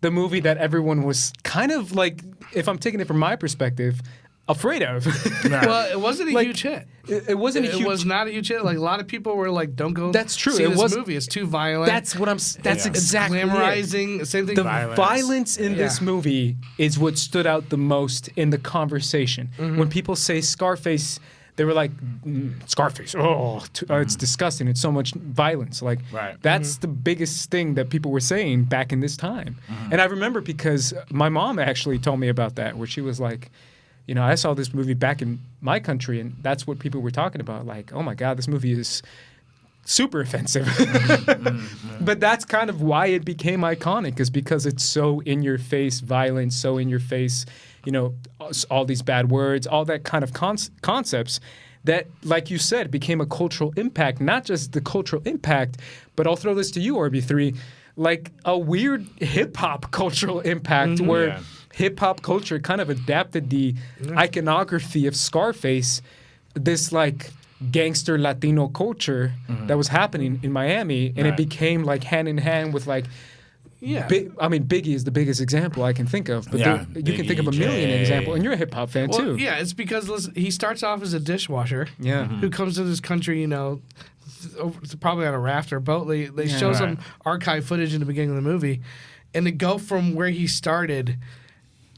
the movie that everyone was kind of like, if I'm taking it from my perspective, afraid of. Well, it wasn't a Like, huge hit. It wasn't a huge. It was not a huge hit. Like a lot of people were like, "Don't go." That's true. See It this was- movie. It's too violent. That's what I'm. That's Yeah. exactly it's it. glamorizing. Same thing. The Violence. violence in this Yeah. movie is what stood out the most in the conversation. When people say Scarface, they were like, Scarface, it's disgusting. It's so much violence. Like, Right. that's the biggest thing that people were saying back in this time. And I remember because my mom actually told me about that, where she was like, I saw this movie back in my country, and that's what people were talking about. Like, oh my God, this movie is super offensive. But that's kind of why it became iconic, is because it's so in your face violence, so in your face, all these bad words, all that kind of concepts that, like you said, became a cultural impact. Not just the cultural impact, but I'll throw this to you, RB3, like a weird hip hop cultural impact where Yeah. hip hop culture kind of adapted the iconography of Scarface, this like gangster Latino culture that was happening in Miami, and it Right. became like hand in hand with like. Yeah. Biggie is the biggest example I can think of, but Yeah, you can think of a Biggie, million Jay. examples, and you're a hip hop fan Well, too. yeah, it's because listen, he starts off as a dishwasher. Yeah. Who comes to this country, probably on a raft or boat. They show some Right. archive footage in the beginning of the movie, and to go from where he started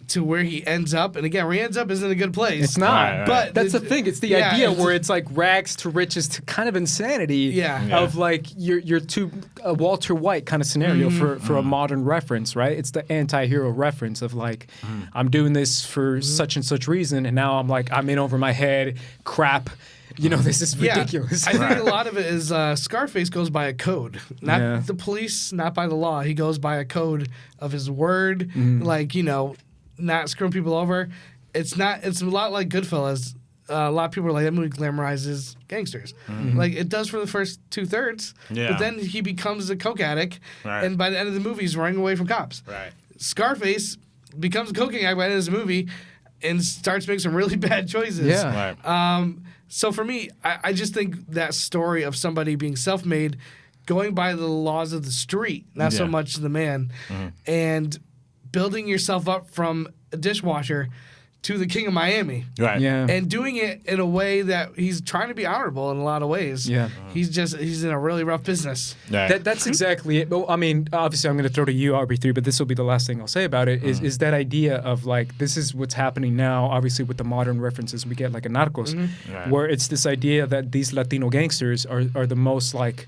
to where he ends up, and again, where he ends up isn't a good place. It's not. Right, right. But That's the thing. It's the yeah, idea it's- where it's like rags to riches to kind of insanity Yeah. Yeah. of like you're too a Walter White kind of scenario for a modern reference, right? It's the anti-hero reference of like I'm doing this for such and such reason, and now I'm in over my head. Crap. This is ridiculous. I think a lot of it is Scarface goes by a code, not Yeah. the police, not by the law. He goes by a code of his word, not screwing people over. It's a lot like Goodfellas. A lot of people are like, that movie glamorizes gangsters. Like, it does for the first 2/3, Yeah. but then he becomes a coke addict, Right. and by the end of the movie, he's running away from cops. Right. Scarface becomes a cocaine addict by the end of the movie and starts making some really bad choices. Yeah. Right. So for me, I just think that story of somebody being self-made, going by the laws of the street, not so Yeah. much the man, and building yourself up from a dishwasher to the king of Miami. Right. Yeah. And doing it in a way that he's trying to be honorable in a lot of ways. Yeah. He's in a really rough business. Right. That's exactly it. Well, I mean, obviously, I'm going to throw to you, RB3, but this will be the last thing I'll say about it. Is that idea of like this is what's happening now? Obviously, with the modern references we get, like in Narcos, Right. where it's this idea that these Latino gangsters are the most like.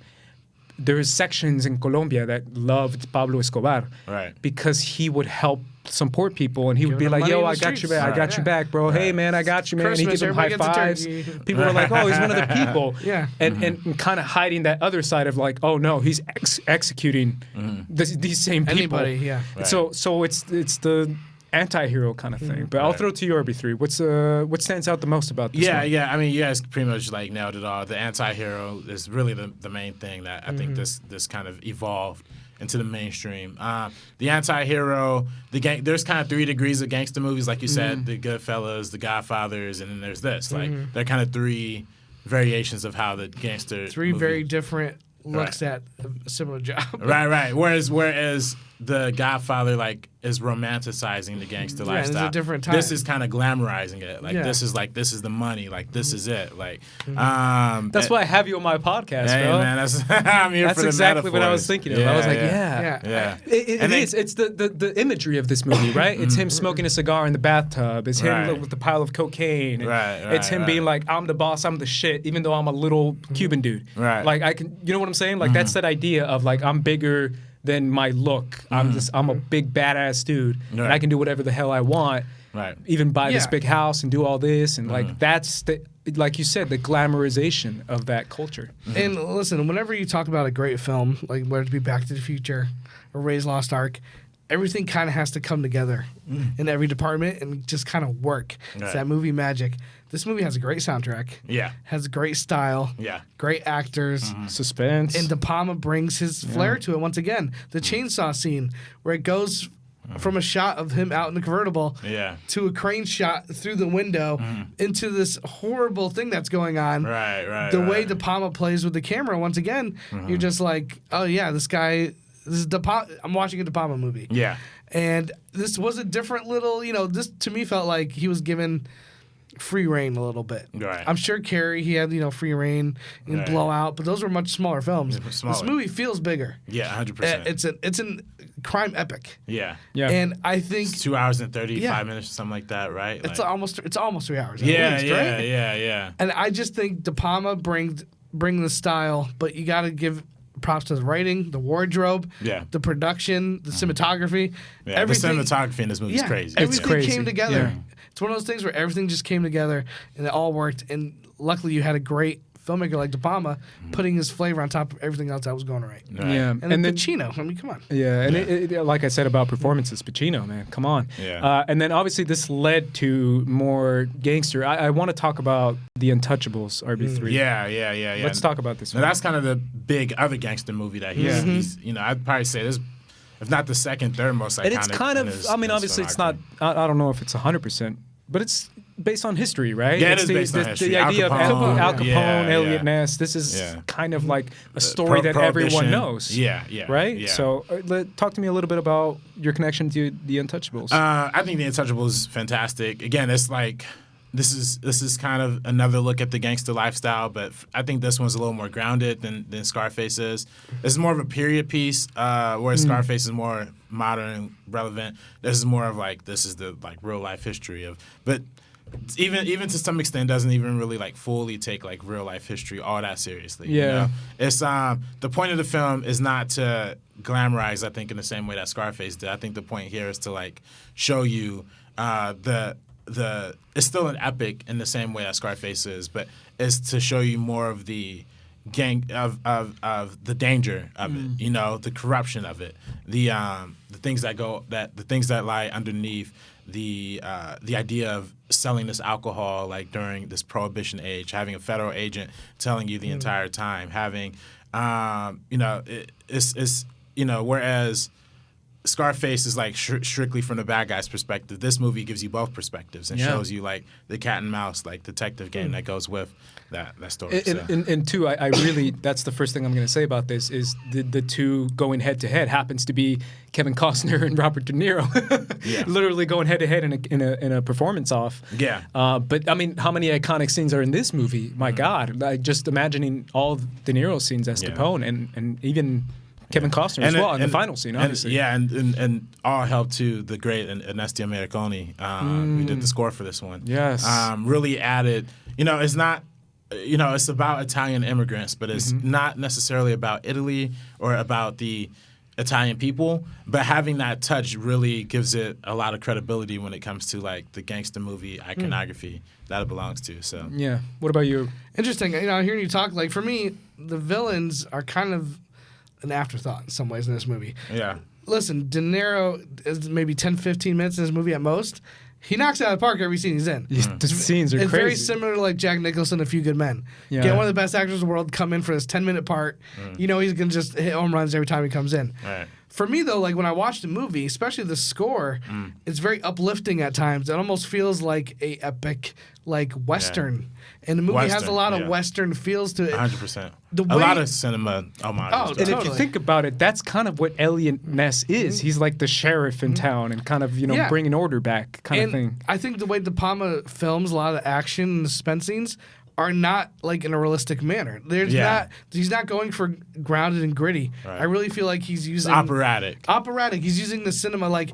There's sections in Colombia that loved Pablo Escobar, Right. because he would help some poor people, and he would Giving be them like, money "Yo, in the I got you streets. back. I got Yeah. you back, bro. Hey, man, I got you, man." And he Christmas, gives them high everybody gets a fives. turkey. People were like, "Oh, he's one of the people." Yeah. And kind of hiding that other side of like, "Oh no, he's executing these same people." Anybody, yeah. Right. So it's the anti-hero kind of thing. But I'll Right. throw it to you, RB3. What stands out the most about this? Yeah, one? yeah. I mean, you guys pretty much like nailed it all. The anti-hero is really the main thing that I think this kind of evolved into the mainstream. The anti-hero, the gang. There's kind of 3 degrees of gangster movies, like you said, the Goodfellas, the Godfathers, and then there's this. Like they're kind of 3 variations of how the gangster. 3 movie- very different looks Right. at a similar job. Right. Whereas the Godfather is romanticizing the gangster Yeah, it's a lifestyle. different This time. is kind of glamorizing it. Like Yeah. this is the money. Like this is it. Like That's why I have you on my podcast, Hey bro. man, I'm here That's for the exactly what I metaphors. was thinking of. I was like, yeah. Yeah. It And they- is. It's the imagery of this movie, right? It's him smoking a cigar in the bathtub. It's him Right. with the pile of cocaine. And Right, It's him right. being like, I'm the boss, I'm the shit, even though I'm a little Cuban dude. Right. Like I can, you know what I'm saying? Like that's that idea of like I'm bigger than my look. I'm a big badass dude, and I Right. can do whatever the hell I want. Right. Even buy this Yeah. big house and do all this, and like that's the, like you said, the glamorization of that culture. And listen, whenever you talk about a great film, like whether it be Back to the Future or Ray's Lost Ark, everything kind of has to come together in every department and just kind of work. Right. It's that movie magic. This movie has a great soundtrack. Yeah. Has great style. Yeah. Great actors. Suspense. And DePalma brings his flair to it once again. The chainsaw scene where it goes from a shot of him out in the convertible to a crane shot through the window into this horrible thing that's going on. Right. The way DePalma plays with the camera, once again, you're just like, oh yeah, this is DePalma. I'm watching a DePalma movie. Yeah. And this was a different little, this to me felt like he was given free reign a little bit. Right. I'm sure Carey, he had, free reign and Blowout, but those were much smaller films. Smaller. This movie feels bigger. Yeah, 100%. It's a crime epic. Yeah. And I think it's 2 hours and 35 minutes or something like that, right? It's almost 3 hours. Yeah. And I just think DePalma bring the style, but you got to give props to the writing, the wardrobe, the production, the cinematography. Yeah, everything. The cinematography in this movie is crazy. Everything crazy. came together. Yeah. It's one of those things where everything just came together and it all worked. And luckily, you had a great filmmaker like DePalma putting his flavor on top of everything else that was going right. Yeah, and then Pacino. I mean, come on. Yeah, and it, like I said about performances, Pacino, man, come on. Yeah. And then obviously this led to more gangster. I want to talk about the Untouchables, RB3. Yeah. Let's talk about this Now one. that's kind of the big other gangster movie that he's I'd probably say this, if not the second, third most iconic. And it's kind of, in obviously it's not, I don't know if it's 100%, but it's based on history, right? Yeah, it's it is based on history. The idea of Al Capone, Elliot yeah. Ness, this is kind of like a story that Prohibition. everyone knows. Yeah. Right? Yeah. So talk to me a little bit about your connection to The Untouchables. I think The Untouchables is fantastic. Again, it's like this is kind of another look at the gangster lifestyle, but I think this one's a little more grounded than Scarface is. It's more of a period piece, whereas Scarface is more modern and relevant. This is more of like this is the like real life history of, but even to some extent doesn't even really like fully take like real life history all that seriously. Yeah. You know? It's the point of the film is not to glamorize, I think, in the same way that Scarface did. I think the point here is to like show you it's still an epic in the same way that Scarface is, but it's to show you more of the gang of the danger of it, the corruption of it, the things that lie underneath the idea of selling this alcohol like during this prohibition age, having a federal agent telling you the entire time, having whereas Scarface is like strictly from the bad guy's perspective. This movie gives you both perspectives and shows you like the cat and mouse, like detective game that goes with that story. And two, I really, that's the first thing I'm going to say about this is the two going head to head happens to be Kevin Costner and Robert De Niro, literally going head to head in a performance off. Yeah. But I mean, how many iconic scenes are in this movie? My God, like just imagining all of De Niro's scenes as Capone and even Kevin Costner as well in the final scene, obviously. And all help to the great Ernesto Morricone, who did the score for this one. Yes. Really added, it's not, it's about Italian immigrants, but it's not necessarily about Italy or about the Italian people, but having that touch really gives it a lot of credibility when it comes to like the gangster movie iconography that it belongs to. So yeah. What about you? Interesting. Hearing you talk, like for me, the villains are kind of an afterthought in some ways in this movie. Yeah. Listen, De Niro is maybe 10, 15 minutes in this movie at most. He knocks it out of the park every scene he's in. The scenes are it's crazy. Very similar to like Jack Nicholson, A Few Good Men. Yeah. Get one of the best actors in the world, come in for this 10-minute part. He's going to just hit home runs every time he comes in. Right. For me, though, like when I watch the movie, especially the score, it's very uplifting at times. It almost feels like a epic, like Western. And the movie has a lot of Western feels to it. 100%. A lot of cinema homages. And if you think about it, that's kind of what Elliot Ness is. He's like the sheriff in town and kind of, bringing order back kind of thing. I think the way De Palma films a lot of the action and suspense scenes are not like in a realistic manner. He's not going for grounded and gritty. Right. I really feel like he's using operatic. He's using the cinema like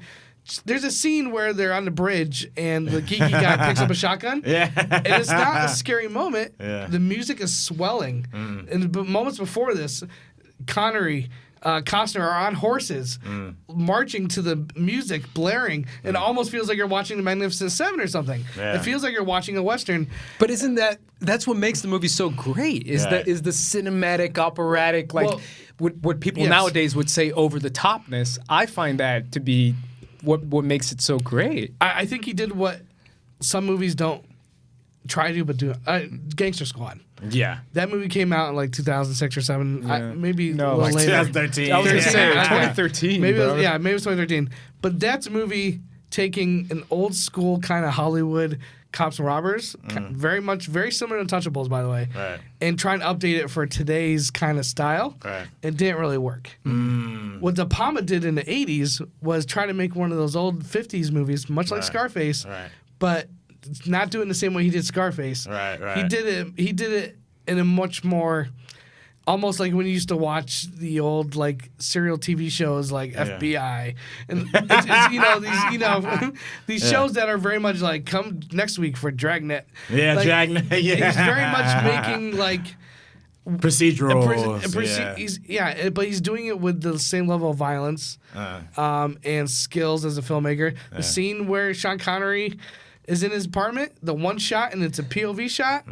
there's a scene where they're on the bridge and the geeky guy picks up a shotgun. Yeah. And it's not a scary moment. Yeah. The music is swelling. And moments before this, Connery, Costner are on horses, marching to the music, blaring, and it almost feels like you're watching The Magnificent Seven or something. Yeah. It feels like you're watching a Western. But isn't that's what makes the movie so great? Is the cinematic, operatic, what people Yes. nowadays would say over the topness. I find that to be what makes it so great. I think he did what some movies don't try to, but do. Gangster Squad. Yeah. That movie came out in like 2006 or 7. Yeah. Maybe No, a little like later. 2013. I was gonna say Yeah. 2013. Maybe bro. maybe it was 2013. But that's a movie taking an old school kind of Hollywood cops and robbers, very similar to Untouchables, by the way, Right. and trying to update it for today's kind of style. Right. It didn't really work. What DePalma did in the 80s was try to make one of those old 50s movies, much like Right. Scarface, Right. but not doing the same way he did Scarface. Right. Right. He did it in a much more, almost like when you used to watch the old like serial TV shows like FBI, and it's these shows that are very much like come next week for Dragnet. Yeah, Like, Dragnet. Yeah. He's very much making like Procedural. but he's doing it with the same level of violence and skills as a filmmaker. The scene where Sean Connery is in his apartment, the one shot, and it's a POV shot,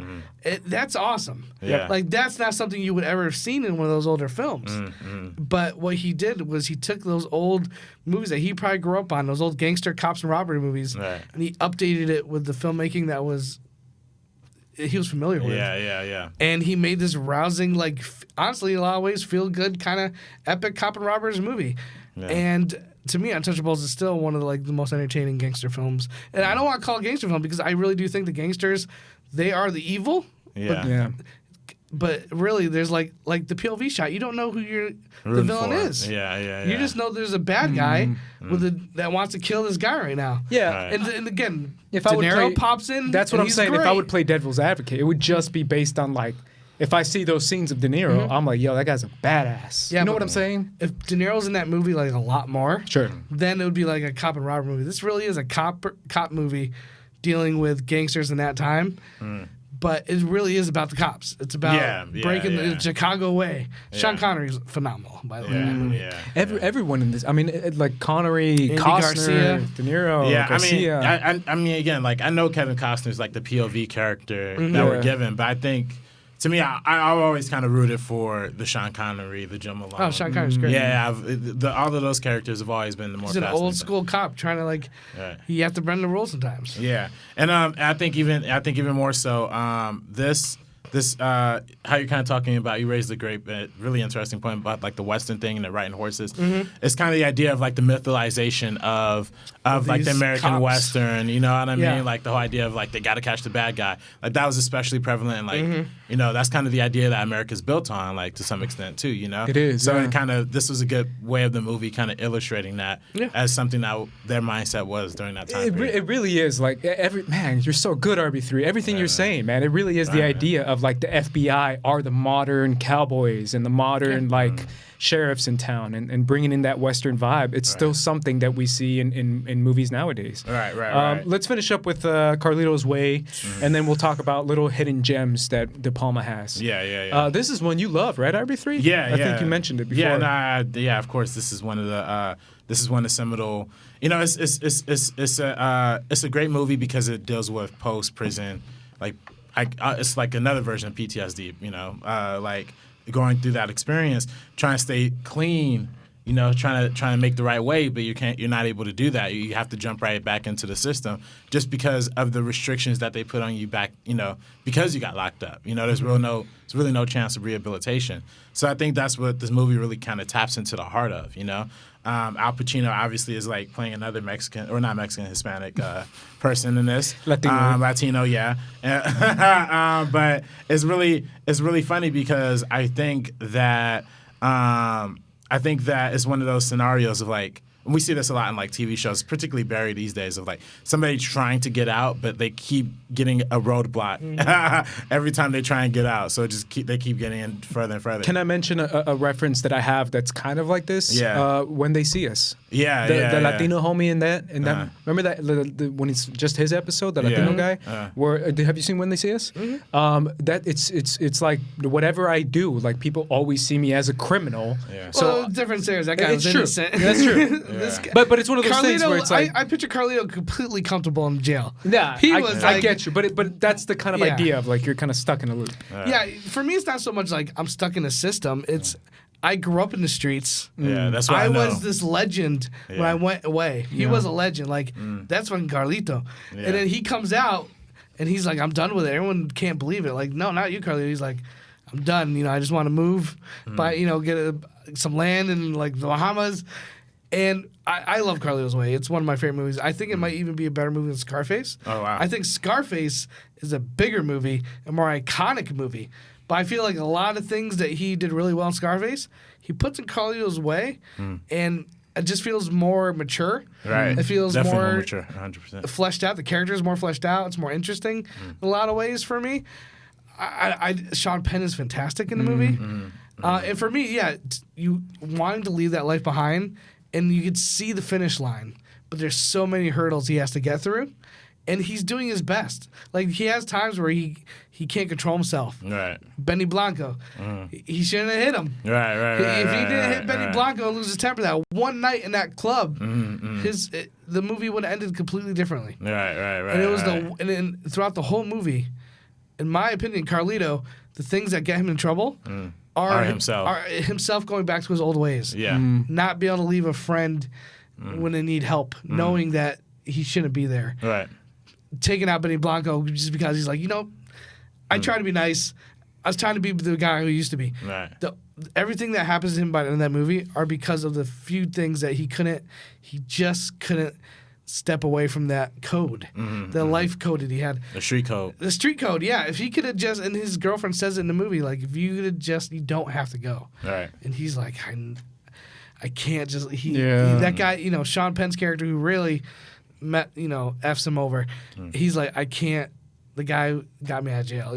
that's awesome. Yeah. Like, that's not something you would ever have seen in one of those older films. But what he did was he took those old movies that he probably grew up on, those old gangster cops and robbery movies, Right. and he updated it with the filmmaking that he was familiar with. Yeah. And he made this rousing, like, honestly, in a lot of ways, feel good kind of epic cop and robbers movie. Yeah. And to me, Untouchables is still one of the most entertaining gangster films. And I don't want to call it a gangster film because I really do think the gangsters, they are the evil. Yeah. Yeah. But really, there's like the POV shot. You don't know who the Rooting villain for it. is. Yeah. You just know there's a bad guy that wants to kill this guy right now. Yeah. Right. And again, If De I would Niro play- pops in. That's what and I'm he's saying. If I great. would play Devil's Advocate, it would just be based on like, if I see those scenes of De Niro, I'm like, yo, that guy's a badass. Yeah, You know but- what I'm saying? If De Niro's in that movie like a lot more, Sure. then it would be like a cop and robber movie. This really is a cop movie dealing with gangsters in that time. But it really is about the cops. It's about breaking the Chicago way. Sean Connery's phenomenal, by the way. in that movie. Yeah. Everyone in this. I mean, like Connery, Andy Costner, Garcia. De Niro, Yeah, Garcia. I mean, again, like I know Kevin Costner's like the POV character that we're Yeah. given, but I think to me, I've always kind of rooted for the Sean Connery, the Jim Malone. Oh, Sean Connery's great. Yeah, all of those characters have always been the more. He's an fascinating. old school cop trying to Right. you have to bend the rules sometimes. Yeah, and I think even more so, this how you're kind of talking about, you raised a great, really interesting point about like the Western thing and the riding horses. It's kind of the idea of like the mythalization of like the these American cops. Western. You know what I mean? Yeah. Like the whole idea of like they got to catch the bad guy. Like that was especially prevalent. And like that's kind of the idea that America's built on, like to some extent too. You know, It is, So yeah. it kind of this was a good way of the movie kind of illustrating that as something that their mindset was during that time period. It really is like man, you're so good, RB3. Everything you're saying, man, it really is the idea of like the FBI are the modern cowboys and the modern like sheriffs in town, and bringing in that Western vibe. It's still something that we see in movies nowadays. Right. Let's finish up with Carlitos Way, and then we'll talk about little hidden gems that De Palma has. Yeah. This is one you love, right, RB3? Yeah, I think you mentioned it before. Yeah, of course. This is one of the seminal. You know, it's a great movie because it deals with post prison, like it's like another version of PTSD. You know, like going through that experience, trying to stay clean. You know, trying to make the right way, but you're not able to do that. You have to jump right back into the system just because of the restrictions that they put on you back. You know, because you got locked up. You know, there's really no chance of rehabilitation. So I think that's what this movie really kind of taps into the heart of. You know, Al Pacino obviously is like playing another Mexican or not Mexican, Hispanic person in this. Latino, yeah. But it's really funny because I think that it's one of those scenarios of like, and we see this a lot in like TV shows, particularly Barry these days, of like somebody trying to get out, but they keep getting a roadblock every time they try and get out. So they keep getting in further and further. Can I mention a reference that I have that's kind of like this? Yeah. When They See Us. The Latino homie in that. Remember that when it's just his episode, the Latino guy. Where have you seen When They See Us? That it's like whatever I do, like people always see me as a criminal. Yeah. So the difference there is that guy it's was true. innocent. That's true. This guy, But it's one of those things where it's like I picture Carlito completely comfortable in jail. yeah, he I was. I like, get you, but that's the kind of idea of like you're kind of stuck in a loop. Yeah, for me, it's not so much like I'm stuck in a system. It's I grew up in the streets. Yeah, that's what I know. was this legend when I went away. He was a legend. Like, that's fucking Carlito. Yeah. And then he comes out, and he's like, I'm done with it. Everyone can't believe it. Like, no, not you, Carlito. He's like, I'm done. You know, I just want to move, get some land in, like, the Bahamas. And I love Carlitos Way. It's one of my favorite movies. I think it might even be a better movie than Scarface. Oh, wow. I think Scarface is a bigger movie, a more iconic movie. But I feel like a lot of things that he did really well in Scarface, he puts in Carlitos Way, and it just feels more mature. Right. It feels Definitely more mature, 100%. fleshed out. The character is more fleshed out. It's more interesting in a lot of ways for me. Sean Penn is fantastic in the movie. And for me, you wanting to leave that life behind, and you could see the finish line, but there's so many hurdles he has to get through, and he's doing his best. Like, he has times where he can't control himself. Right. Benny Blanco, he shouldn't have hit him. Right. If he didn't hit Benny Blanco and lose his temper that one night in that club, the movie would have ended completely differently. Right. And it was and then throughout the whole movie, in my opinion, Carlito, the things that get him in trouble are himself going back to his old ways. Yeah. Not be able to leave a friend when they need help, knowing that he shouldn't be there. Right. Taking out Benny Blanco just because he's like, I try to be nice. I was trying to be the guy who he used to be. Right. Everything that happens to him in that movie are because of the few things that he just couldn't step away from that code, the life code that he had. The street code. The street code, yeah. If he could have just, and his girlfriend says it in the movie, like, if you could have just, you don't have to go. Right. And he's like, I can't just, that guy, Sean Penn's character who really F's him over, he's like, I can't, the guy got me out of jail,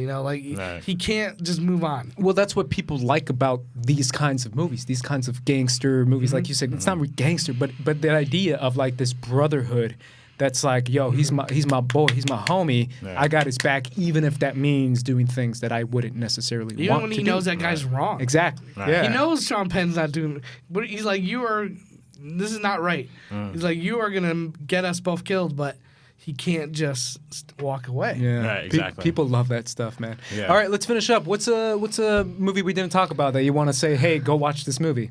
he can't just move on. Well, that's what people like about these kinds of movies, these kinds of gangster movies. Like you said, it's not really gangster, but the idea of like this brotherhood that's like, yo, he's my boy, he's my homie. Yeah. I got his back, even if that means doing things that I wouldn't necessarily want to do. Even when he knows that guy's wrong. Exactly. Right. Yeah. He knows Sean Penn's not doing, but he's like, this is not right. He's like, you are gonna get us both killed, but he can't just walk away. Yeah, right, exactly. People love that stuff, man. Yeah. All right, let's finish up. What's a movie we didn't talk about that you want to say, hey, go watch this movie?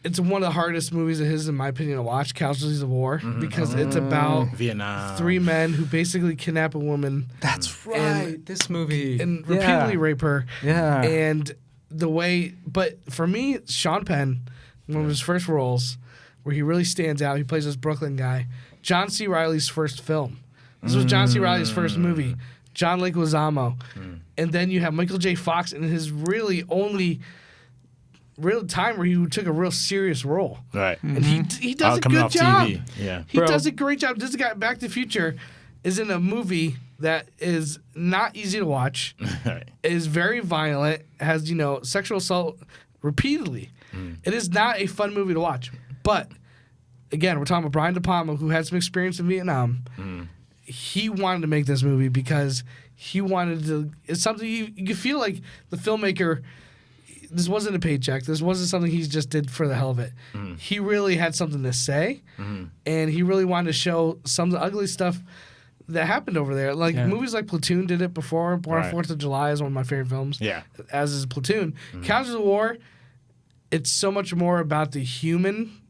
It's one of the hardest movies of his, in my opinion, to watch, Casualties of War, because it's about Vietnam. 3 men who basically kidnap a woman. That's right, this movie. And repeatedly rape her. Yeah. And but for me, Sean Penn, one of his first roles, where he really stands out, he plays this Brooklyn guy. John C. Reilly's first film. This was John C. Reilly's first movie. John Leguizamo. And then you have Michael J. Fox in his really only real time where he took a real serious role. Right. And he does a good job. TV. Yeah. He does a great job. This guy, Back to the Future, is in a movie that is not easy to watch, Right. is very violent, has, sexual assault repeatedly. It is not a fun movie to watch. But again, we're talking about Brian DePalma, who had some experience in Vietnam. He wanted to make this movie because he wanted to. It's something you feel like the filmmaker. This wasn't a paycheck. This wasn't something he just did for the hell of it. He really had something to say, and he really wanted to show some of the ugly stuff that happened over there. Like movies like Platoon did it before. Born on 4th of July is one of my favorite films. Yeah, as is Platoon. Casualties of War. It's so much more about the human.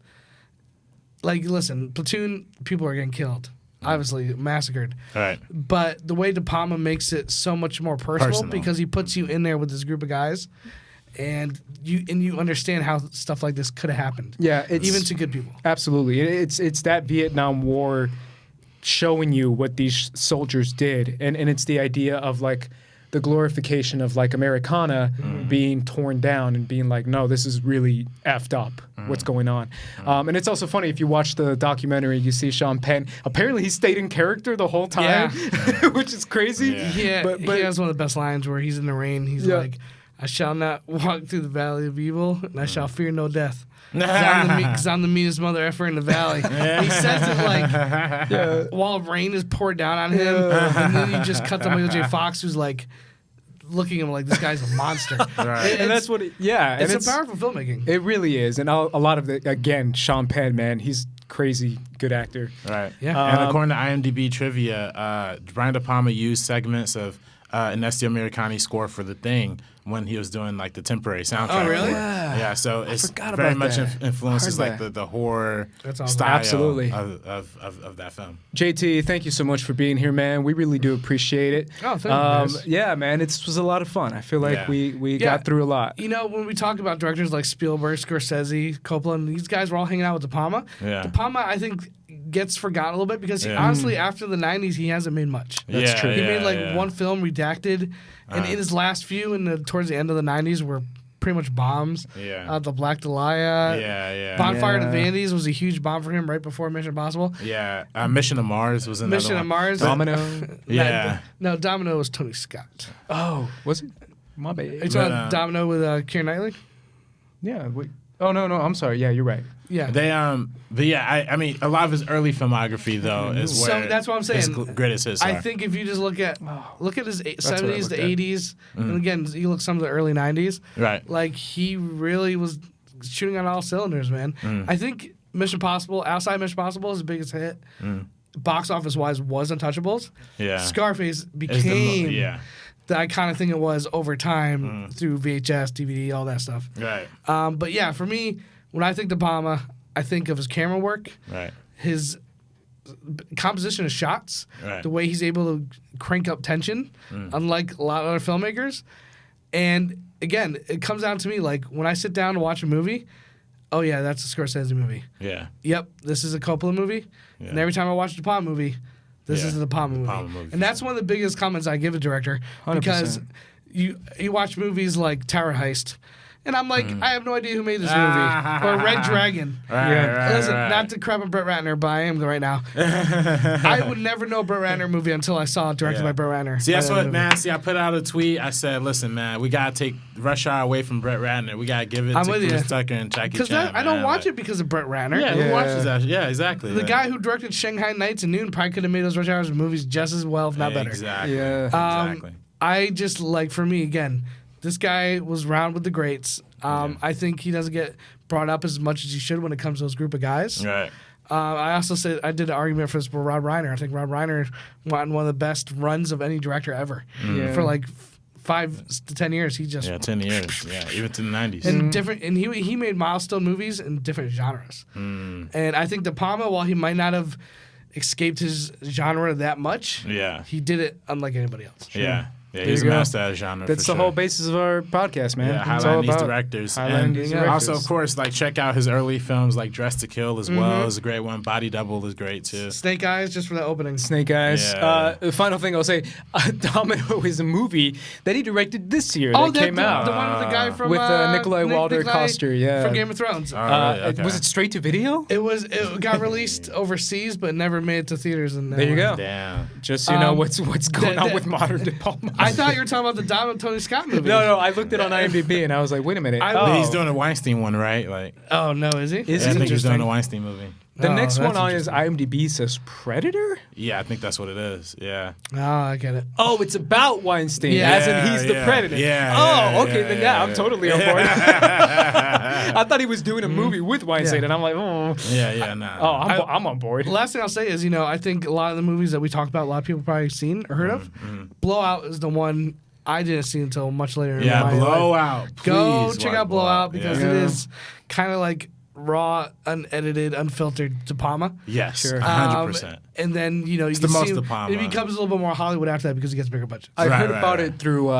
Like, listen, Platoon, people are getting killed. Obviously, massacred. Right. But the way De Palma makes it so much more personal because he puts you in there with this group of guys, and you understand how stuff like this could have happened. Yeah, even to good people. Absolutely, it's that Vietnam War showing you what these soldiers did, and it's the idea of like the glorification of like Americana being torn down and being like, no, this is really effed up. What's going on? And it's also funny if you watch the documentary, you see Sean Penn. Apparently, he stayed in character the whole time, which is crazy. Yeah, but he has one of the best lines where he's in the rain. He's like, "I shall not walk through the valley of evil, and I shall fear no death." Because I'm the meanest mother effer in the valley. He says it like while rain is poured down on him, and then you just cut to Michael J. Fox, who's like looking at him like this guy's a monster. Right. And that's what it's a powerful filmmaking. It really is. And a lot of it, again, Sean Penn, man, he's crazy good actor. Right. Yeah. And according to IMDb trivia, Brian De Palma used segments of an Ennio Morricone score for The Thing when he was doing like the temporary soundtrack. Oh, really? Yeah. So it's forgot very about much that. influences Heard like that. the horror That's awesome. style Absolutely. of that film. JT, thank you so much for being here, man. We really do appreciate it. Oh, thank you, guys. Yeah, man, it was a lot of fun. I feel like Yeah. we Yeah. got through a lot. You know, when we talk about directors like Spielberg, Scorsese, Coppola, and these guys were all hanging out with De Palma. Yeah. De Palma, I think, gets forgotten a little bit because Yeah. honestly, after the 90s, he hasn't made much. That's true. He made like one film, Redacted, and in his last few, towards the end of the 90s, were pretty much bombs. Yeah. The Black Dahlia. Yeah. Bonfire to Yeah. Vanities was a huge bomb for him right before Mission Impossible. Yeah. Mission to Mars was another Mission one. to Mars. Domino. Yeah. No, Domino was Tony Scott. Oh, was it? My Are bad. you talking about Domino with Keira Knightley? Yeah. Wait. Oh no, I'm sorry. Yeah, you're right. Yeah. They but yeah, I mean a lot of his early filmography though is So where that's what I'm saying. his greatest hits I are. think if you just look at his 70s looked to at. 80s, and again you look some of the early 90s, Right. like he really was shooting on all cylinders, man. I think Mission Impossible, outside Mission Impossible, is the biggest hit. Box office wise was Untouchables. Yeah. Scarface Is the became yeah. the iconic thing it was over time through VHS, DVD, all that stuff. Right. But yeah, for me, when I think De Palma, I think of his camera work, Right. his composition of shots, Right. the way he's able to crank up tension, unlike a lot of other filmmakers. And again, it comes down to me like when I sit down to watch a movie, oh yeah, that's a Scorsese movie. Yeah. Yep, this is a Coppola movie. Yeah. And every time I watch a De Palma movie, this Yeah, is a De Palma movie. Palma movie, And that's one of the biggest comments I give a director 100%. because you watch movies like Tower Heist, and I'm like, I have no idea who made this movie. Or Red Dragon. Right, Yeah. right, Listen, right. not to crap on Brett Ratner, but I am right now. I would never know a Brett Ratner movie until I saw it directed by Brett Ratner. See, that's by that what, movie. man. See, I put out a tweet. I said, listen, man, we got to take Rush Hour away from Brett Ratner. We got to give it I'm to with Chris you. Tucker and Jackie Because Chan. I don't man. watch Like, it because of Brett Ratner. Yeah, Yeah. who watches that? Yeah, exactly. The guy who directed Shanghai Nights and Noon probably could have made those Rush Hours movies just as well, if not better. Exactly. Yeah. Exactly. I just like, for me, again, this guy was round with the greats. I think he doesn't get brought up as much as he should when it comes to those group of guys. Right. I also said I did an argument for this for Rob Reiner. I think Rob Reiner won one of the best runs of any director ever. Yeah. For like 5 to 10 years, he just Yeah, 10 years. Yeah, even to the 90s. and different. And he made milestone movies in different genres. And I think De Palma, while he might not have escaped his genre that much, Yeah. he did it unlike anybody else. Yeah. Yeah, There he's a you go. master at genre. That's for the sure. whole basis of our podcast, man. Yeah, It's all highlighting these about directors. highlighting And these directors. also, of course, like check out his early films like Dress to Kill as well is a great one. Body Double is great too. Snake Eyes, just for the opening. Snake Eyes. Yeah. The final thing I'll say, Domino is a movie that he directed this year that came the out. one with the guy from With, Nikolai Walder Coster, yeah. from Game of Thrones. Oh, really? Okay. Was it straight to video? It got released overseas, but never made it to theaters. And There you go. Damn. Just so you know what's going the- on with modern De Palma. I thought you were talking about the Domino Tony Scott movie. No, I looked it on IMDb and I was like, wait a minute. But he's doing a Weinstein one, right? Like, Oh no, is he? Is yeah, I he? think he's doing Interesting. a Weinstein movie. The Oh, next one that's on his IMDb says Predator? Yeah, I think that's what it is. Yeah. Oh, I get it. Oh, it's about Weinstein, Yeah. as in he's the Yeah, Predator. yeah, Oh, yeah, okay, yeah, then yeah, I'm yeah. totally on board. I thought he was doing a movie with Weinstein, Yeah. and I'm like, oh, Yeah, nah. I'm on board. The last thing I'll say is, I think a lot of the movies that we talk about, a lot of people probably seen or heard of. Blowout is the one I didn't see until much later. Yeah, in my life. Blowout. Go Please check watch out Blowout because Yeah. it is kind of like raw, unedited, unfiltered De Palma. Yes, Sure. 100%. And then you the can most see De Palma. it becomes a little bit more Hollywood after that because he gets bigger budgets. I Right, heard right, about right. it through,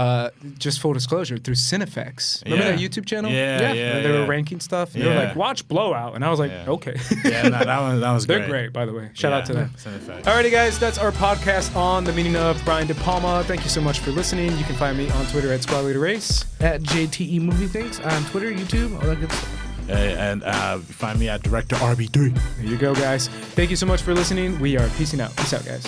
just full disclosure, through Cinefx. Remember Yeah. that YouTube channel? Yeah, Where they were ranking stuff. And they were Yeah. like, watch Blowout. And I was like, Yeah. okay. Yeah, no, that was They're great. great, by the way. Shout out to them. Cinefx. Alrighty, guys, that's our podcast on the meaning of Brian DePalma. Thank you so much for listening. You can find me on Twitter at Squad Leader Race. At JTE Movie Things on Twitter, YouTube, all that good stuff. And find me at Director RB3. There you go, guys. Thank you so much for listening. We are peacing out. Peace out, guys.